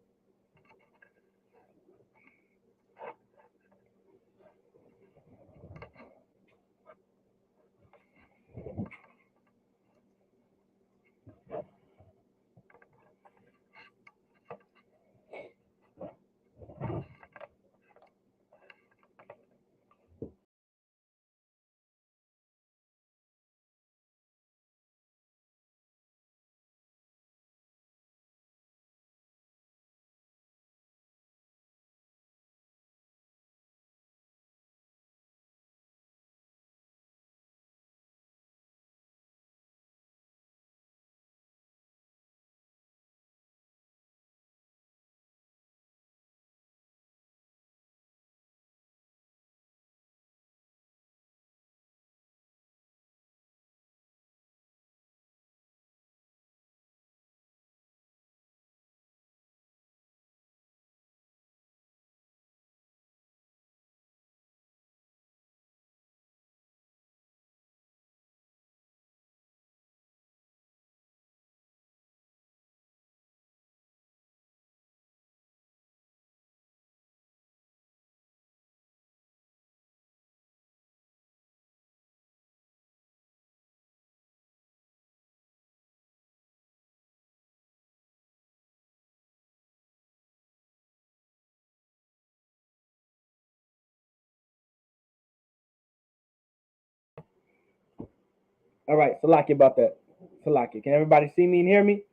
All right, Salaki about that. Salaki. Can everybody see me and hear me?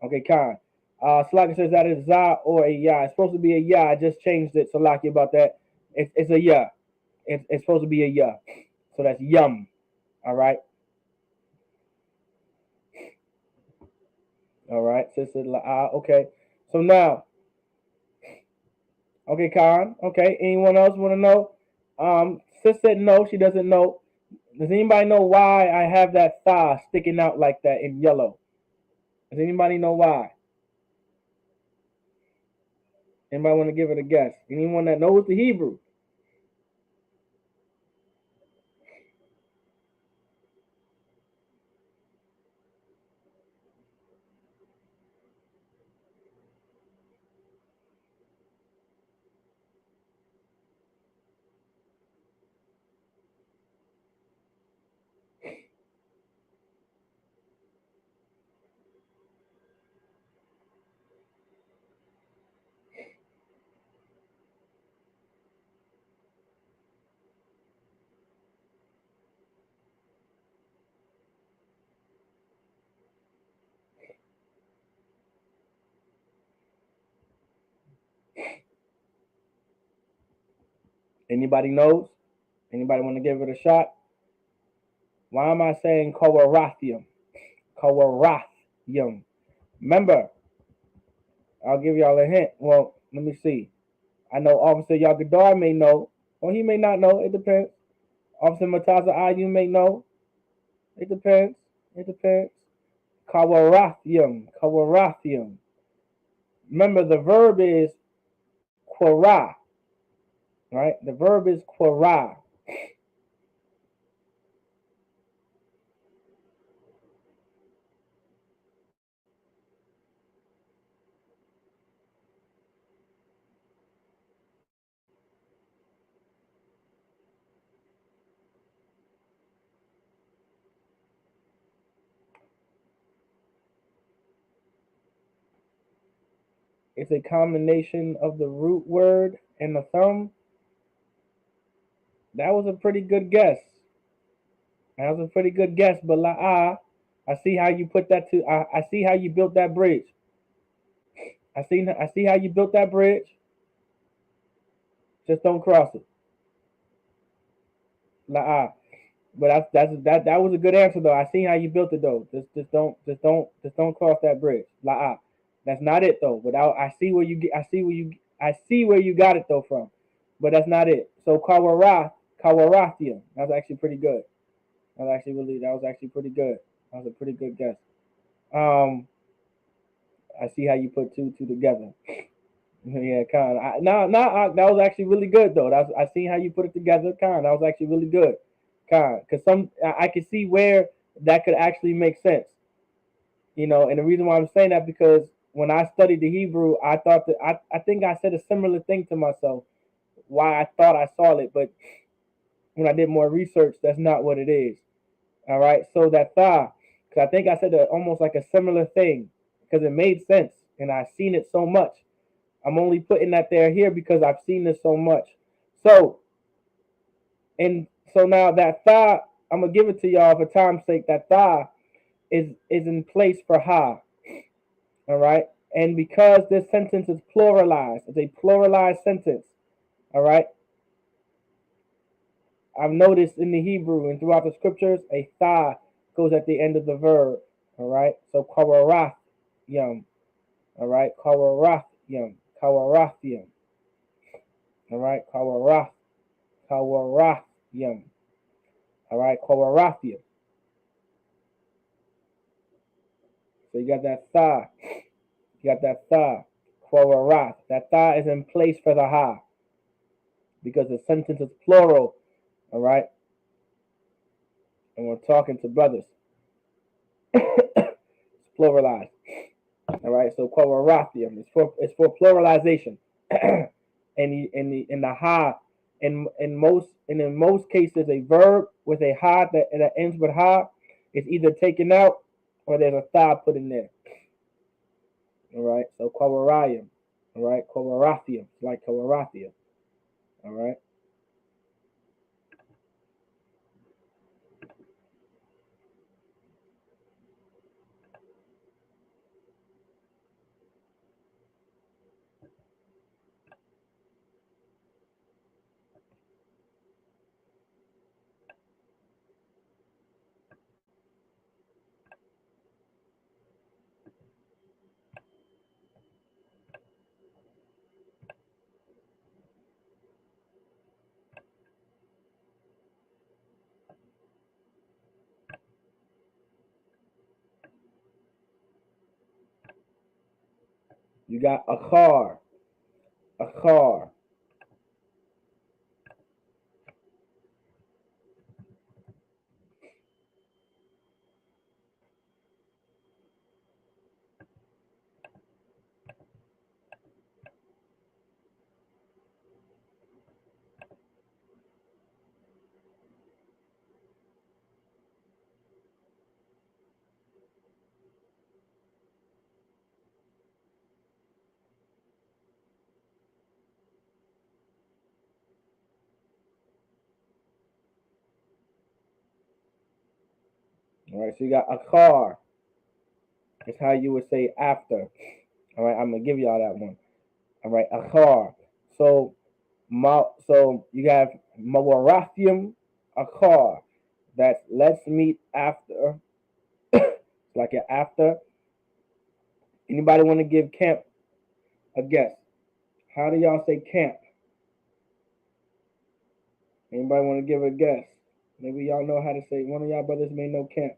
Okay, Khan. Salaki says that is za or a ya. It's supposed to be a ya. I just changed it. Salaki about that. It's a ya. It's supposed to be a ya. So that's yum. All right. All right. Sister okay. So now, okay, Khan. Okay. Anyone else want to know? Sis said no. She doesn't know. Does anybody know why I have that thigh sticking out like that in yellow? Does anybody know why? Anybody want to give it a guess? Anyone that knows the Hebrew? Anybody knows? Anybody want to give it a shot? Why am I saying Kowarathium? Kowarathium. Remember, I'll give y'all a hint. Well, let me see. I know Officer Yagadar may know, or he may not know. It depends. Officer Mataza you may know. It depends. It depends. Kawarathium. Remember, the verb is quara, right? The verb is quara. It's a combination of the root word and the thumb. That was a pretty good guess. That was a pretty good guess, but I see how you put that to. I see how you built that bridge. I see how you built that bridge. Just don't cross it. La. But that was a good answer though. I see how you built it though. Just don't cross that bridge. La. That's not it though. I see where you got it though from. But that's not it. So Kawarathium. That's actually pretty good. That was actually pretty good. That was a pretty good guess. Um, I see how you put two together. Yeah, Khan. That was actually really good though. I see how you put it together, Khan. That was actually really good, Khan. Because I can see where that could actually make sense. And the reason why I'm saying that because when I studied the Hebrew, I thought that I think I said a similar thing to myself. Why I thought I saw it, but when I did more research, that's not what it is. All right. So that tha, because I think I said almost like a similar thing because it made sense and I've seen it so much. I'm only putting that there here because I've seen this so much. So and so now that tha, I'm gonna give it to y'all for time's sake. That tha is in place for ha. All right. And because this sentence is pluralized, it's a pluralized sentence. All right. I've noticed in the Hebrew and throughout the scriptures, a tha goes at the end of the verb. All right. So kawarath yum. All right. Kawarath yum. Kawarathium. All right. Kawarathium. All right. Kawarathium. So you got that tha. You got that tha. Kawarath. That tha is in place for the ha because the sentence is plural. All right. And we're talking to brothers. It's pluralized. All right. So Qawarathium it's for pluralization. And the ha in most cases a verb with a ha that ends with ha is either taken out or there's a tha put in there. All right. So Qawarayim. All right. Qawarathium. Like Qawarathium. All right. You got a car. A car. All right. So you got a car. It's how you would say after. All right. I'm gonna give y'all that one. All right. A car. So so you have Mawarathium Akar. That's let's meet after. Like an after. Anybody want to give camp a guess? How do y'all say camp? Anybody want to give a guess? Maybe y'all know how to say. One of y'all brothers may know camp.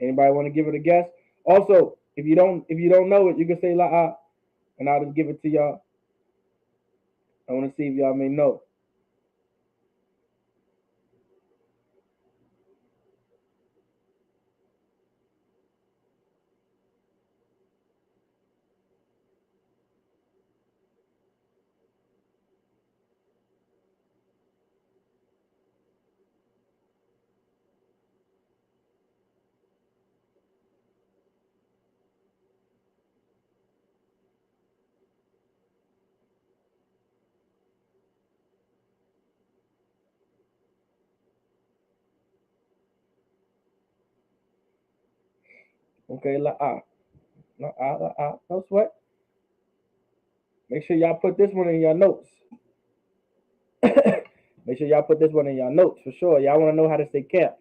Anybody want to give it a guess? Also, if you don't know it, you can say la, and I'll just give it to y'all. I want to see if y'all may know. Okay, la, no sweat. Make sure y'all put this one in your notes. Make sure y'all put this one in your notes for sure. Y'all want to know how to say camp.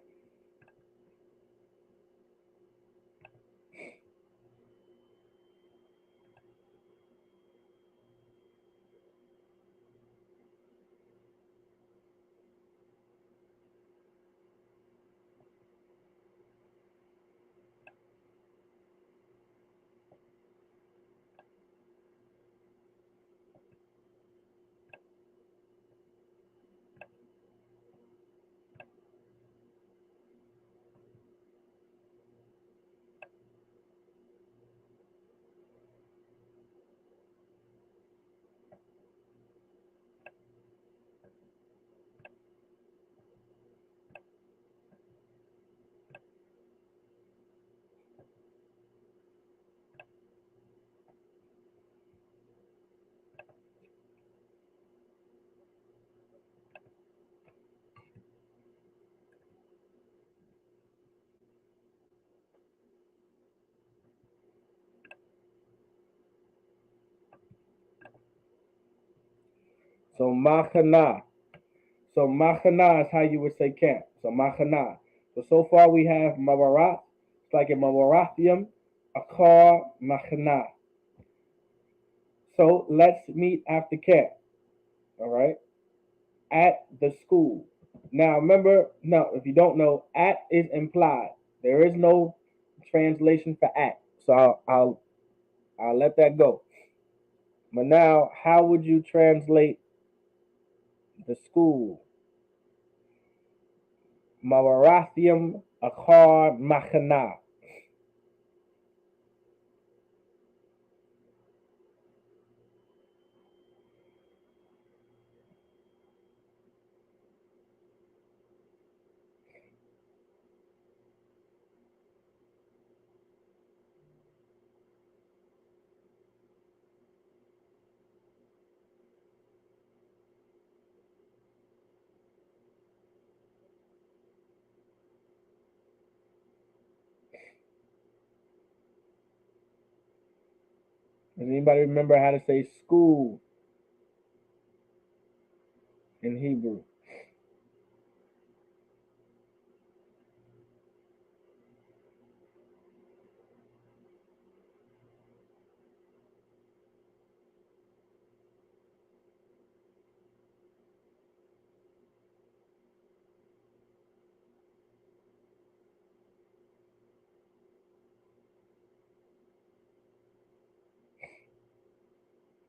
So machana. So machana is how you would say camp. So machana. So far we have mavarath. It's like a mavarathium, a car machana. So let's meet after camp. All right. At the school. Now remember, no, if you don't know, at is implied. There is no translation for at. So I'll let that go. But now, how would you translate the school? Mawarathium Akar Machana. Does anybody remember how to say school in Hebrew?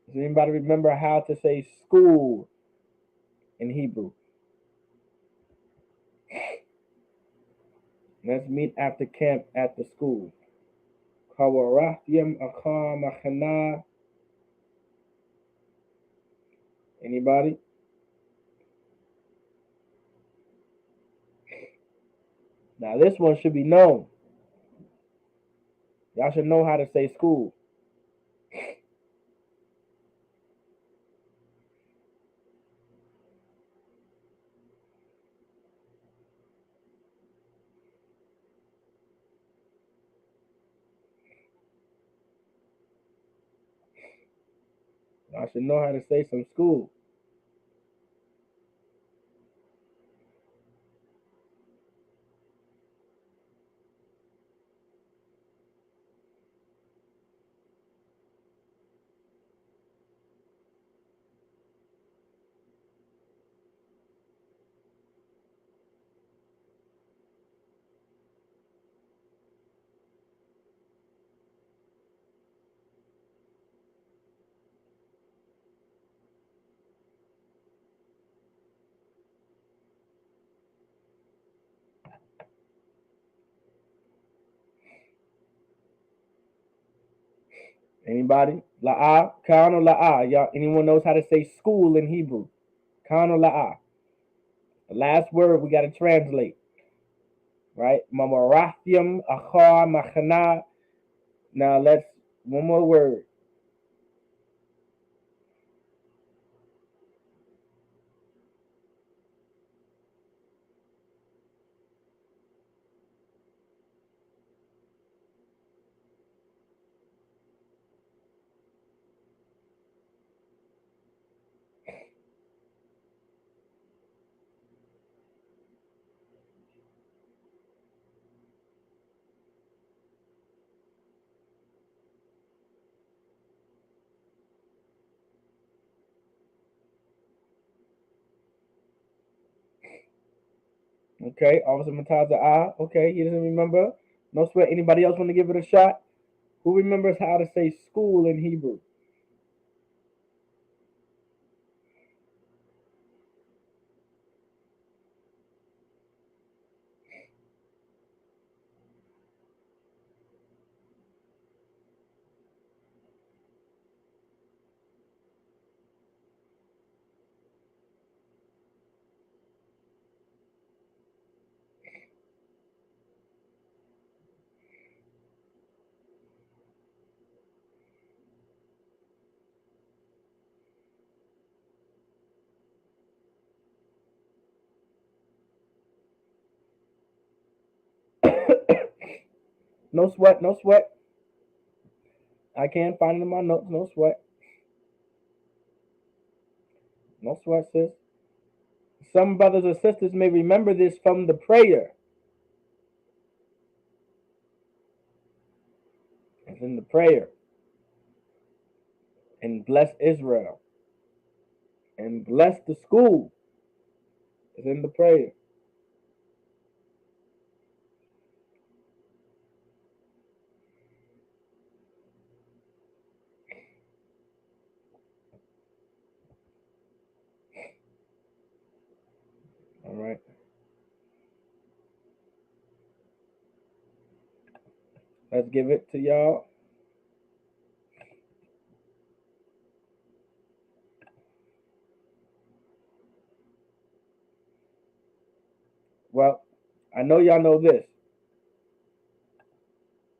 Does anybody remember how to say school in Hebrew? Let's meet after camp at the school. Kawarathium Akar Machana. Anybody? Now this one should be known. Y'all should know how to say school. Y'all should know how to say some school. Anybody? La'ah, kan or la'ah? Y'all, anyone knows how to say school in Hebrew? Kan or la'ah? The last word we got to translate, right? Mamarathium, achar, machana. Now let's, one more word. Okay, Officer Mataza Ah. Okay, he doesn't remember. No sweat. Anybody else want to give it a shot? Who remembers how to say school in Hebrew? No sweat, no sweat. I can't find it in my notes. No sweat. No sweat, sis. Some brothers or sisters may remember this from the prayer. It's in the prayer. And bless Israel. And bless the school. It's in the prayer. All right. Let's give it to y'all. Well, I know y'all know this.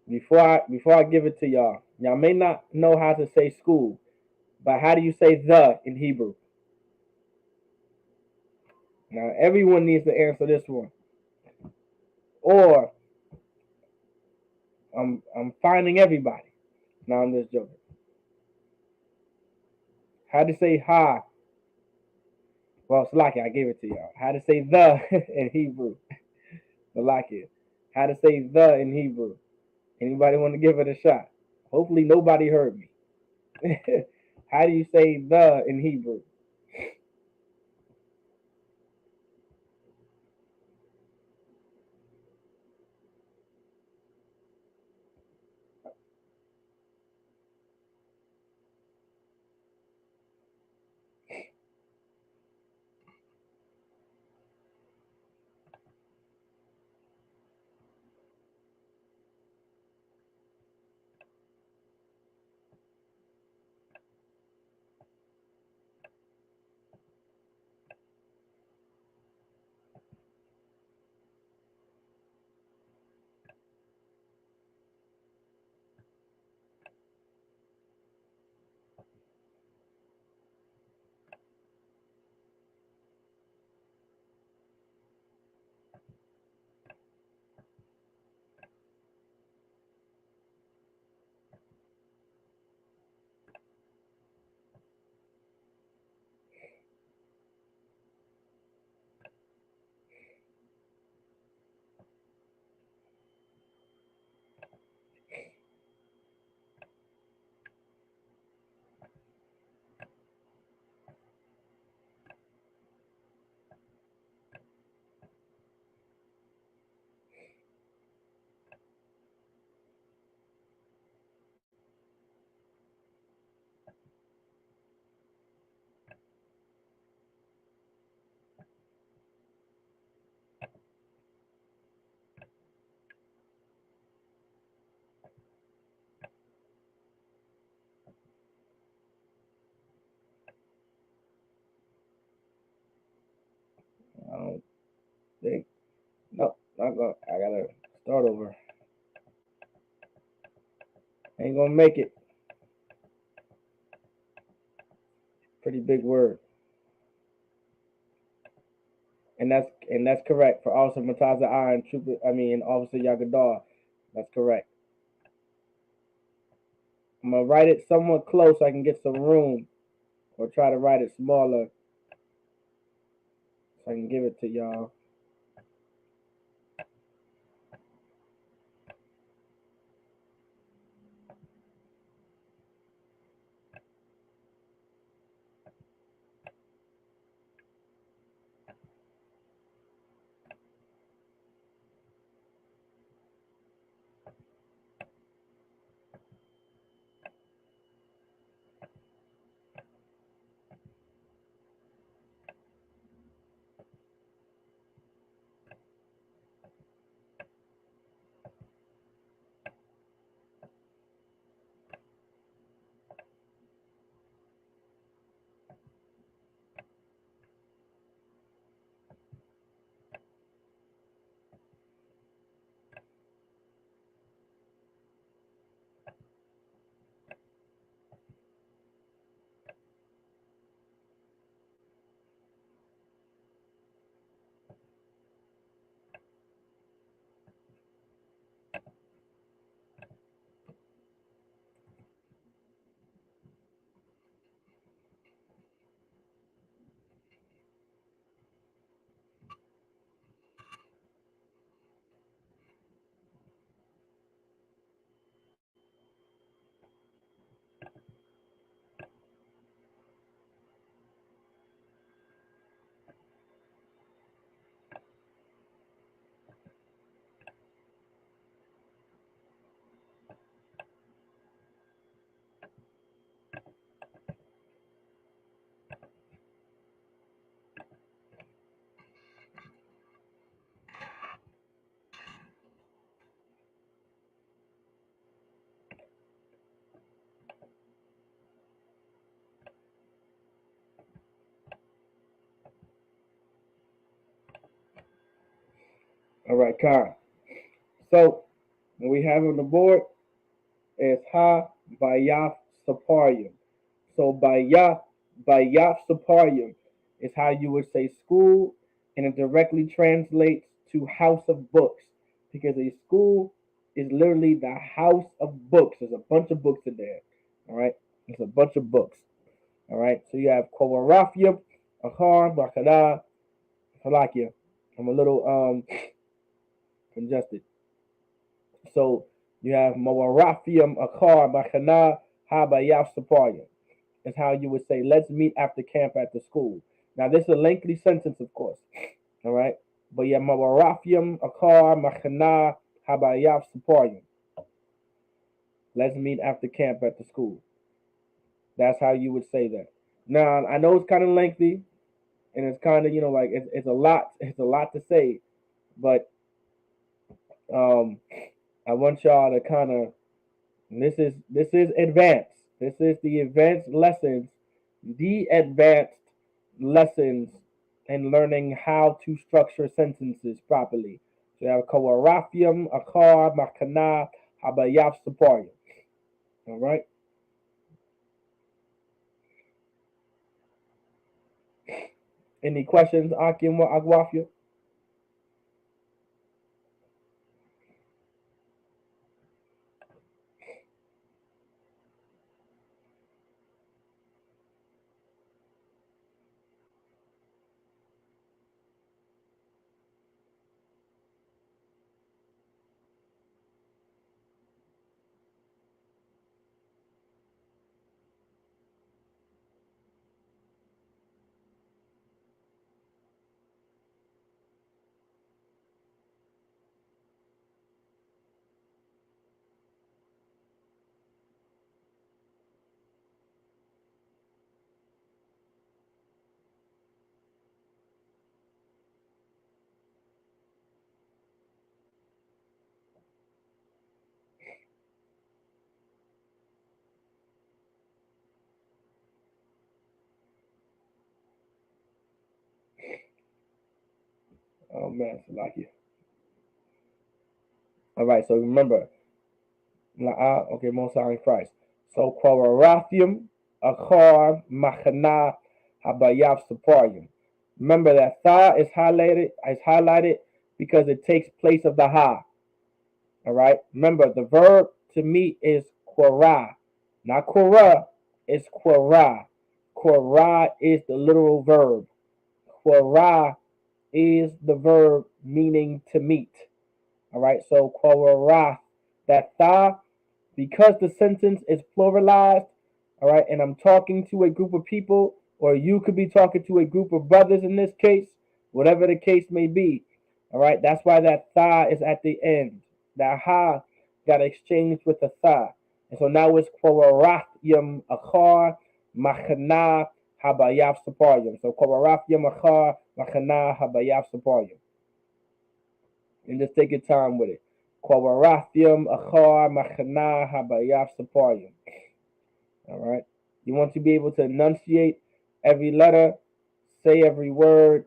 Before I give it to y'all may not know how to say school, but how do you say the in Hebrew? Now everyone needs to answer this one. Or I'm finding everybody. No, I'm just joking. How to say ha? Well, Salaki, I gave it to y'all. How to say the in Hebrew? Salaki. How to say the in Hebrew? Anybody want to give it a shot? Hopefully nobody heard me. How do you say the in Hebrew? I gotta start over. Ain't gonna make it. Pretty big word. And that's correct for Officer Mataza I and Trooper. I mean Officer Yagadar. That's correct. I'm gonna write it somewhat close so I can get some room, or try to write it smaller so I can give it to y'all. All right, Khan. So what we have on the board is Ha Bayaf Saparium. So Bayaf Saparium is how you would say school, and it directly translates to house of books, because a school is literally the house of books. There's a bunch of books in there. All right, there's a bunch of books. All right, so you have Kawarafia, Akar, Bakada, Salakia. I'm a little congested. So you have Mawarafium, Akar, Bakana, Habayaf Saparium. Is how you would say, let's meet after camp at the school. Now, this is a lengthy sentence, of course. All right. But yeah, Mawarafium, Akar, Machana, Habayaf Saparium. Let's meet after camp at the school. That's how you would say that. Now, I know it's kind of lengthy, and it's kind of, like it's a lot. It's a lot to say, but um, I want y'all to kind of. This is advanced. This is the advanced lessons, the advanced lessons in learning how to structure sentences properly. So you have Kawarafium, Akar, Makana, Habayaf Saparium. All right. Any questions, Akim Agwafia? Oh man, Salakia. All right, so remember, okay, Most High in Christ. So Quarathium, Achar, Machana, Habayav Saparium. Remember that Tha is highlighted because it takes place of the Ha. All right. Remember the verb to meet is Quara, not Quora. It's Quara. Quara is the literal verb. Quara is the verb meaning to meet. All right. So Quara, that Tha, because the sentence is pluralized, all right, and I'm talking to a group of people, or you could be talking to a group of brothers in this case, whatever the case may be, all right, that's why that tha is at the end. That ha got exchanged with the tha. And so now it's kwarath yam achar machana habayaf saparyam. So kwarath yam achar machana habayaf saparyam. And just take your time with it. Kwarathium achar machana habayaf saparyam. All right. You want to be able to enunciate every letter, say every word,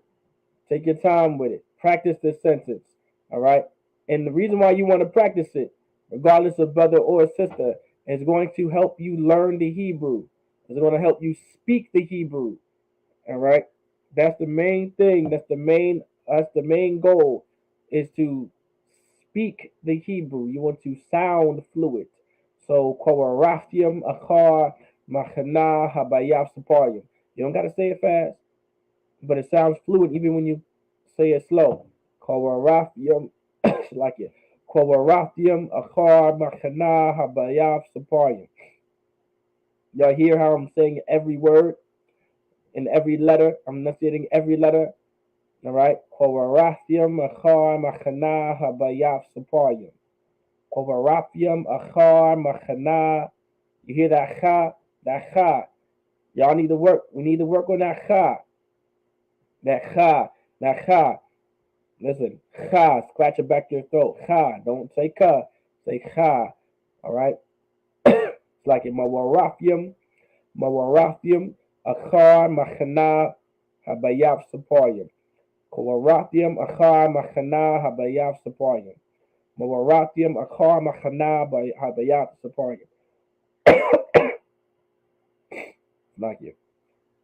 take your time with it. Practice the sentence. All right. And the reason why you want to practice it, regardless of brother or sister, is going to help you learn the Hebrew. It's going to help you speak the Hebrew. All right. That's the main thing. That's the main goal is to speak the Hebrew. You want to sound fluid. So Kawaraftium Achar Machana Habayaf Saparyam. You don't gotta say it fast, but it sounds fluid even when you say it slow. Kawaraftium like it. Kawaraftium Achar Machana Habayaf Saparyam. Y'all hear how I'm saying every word in every letter? I'm enunciating every letter. All right. Kawaraftium Achar Machana Habayaf Saparyam. Kovaraphium, achar, machana. You hear that cha? That cha. Y'all need to work. We need to work on that cha. That cha. That cha. Listen, cha. Scratch it back to your throat. Cha. Don't say ka. Say cha. All right? It's like in mawaraphium, achar, machana, habayaf saparium. Kovaraphium, achar, machana, habayaf saparium. Mawaraphium, achar, machana, habayaf saparium. Like it.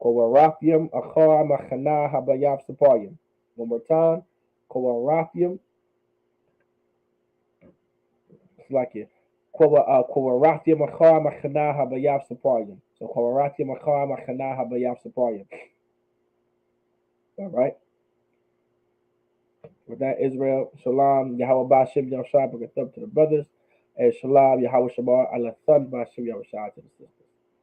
Kowaraphium, achar, machana, habayaf saparium. One more time. Kowaraphium, like it. Kowaraphium, achar, machana, habayaf saparium. So Kowaraphium, achar, machana, habayaf saparium. All right. With that, Israel, Shalom, Yahweh Bashim, Yahweh Shai, to the brothers, and Shalom, Yahweh Shabbat, Allah Son, Bashim, Yahweh Shai to the sisters.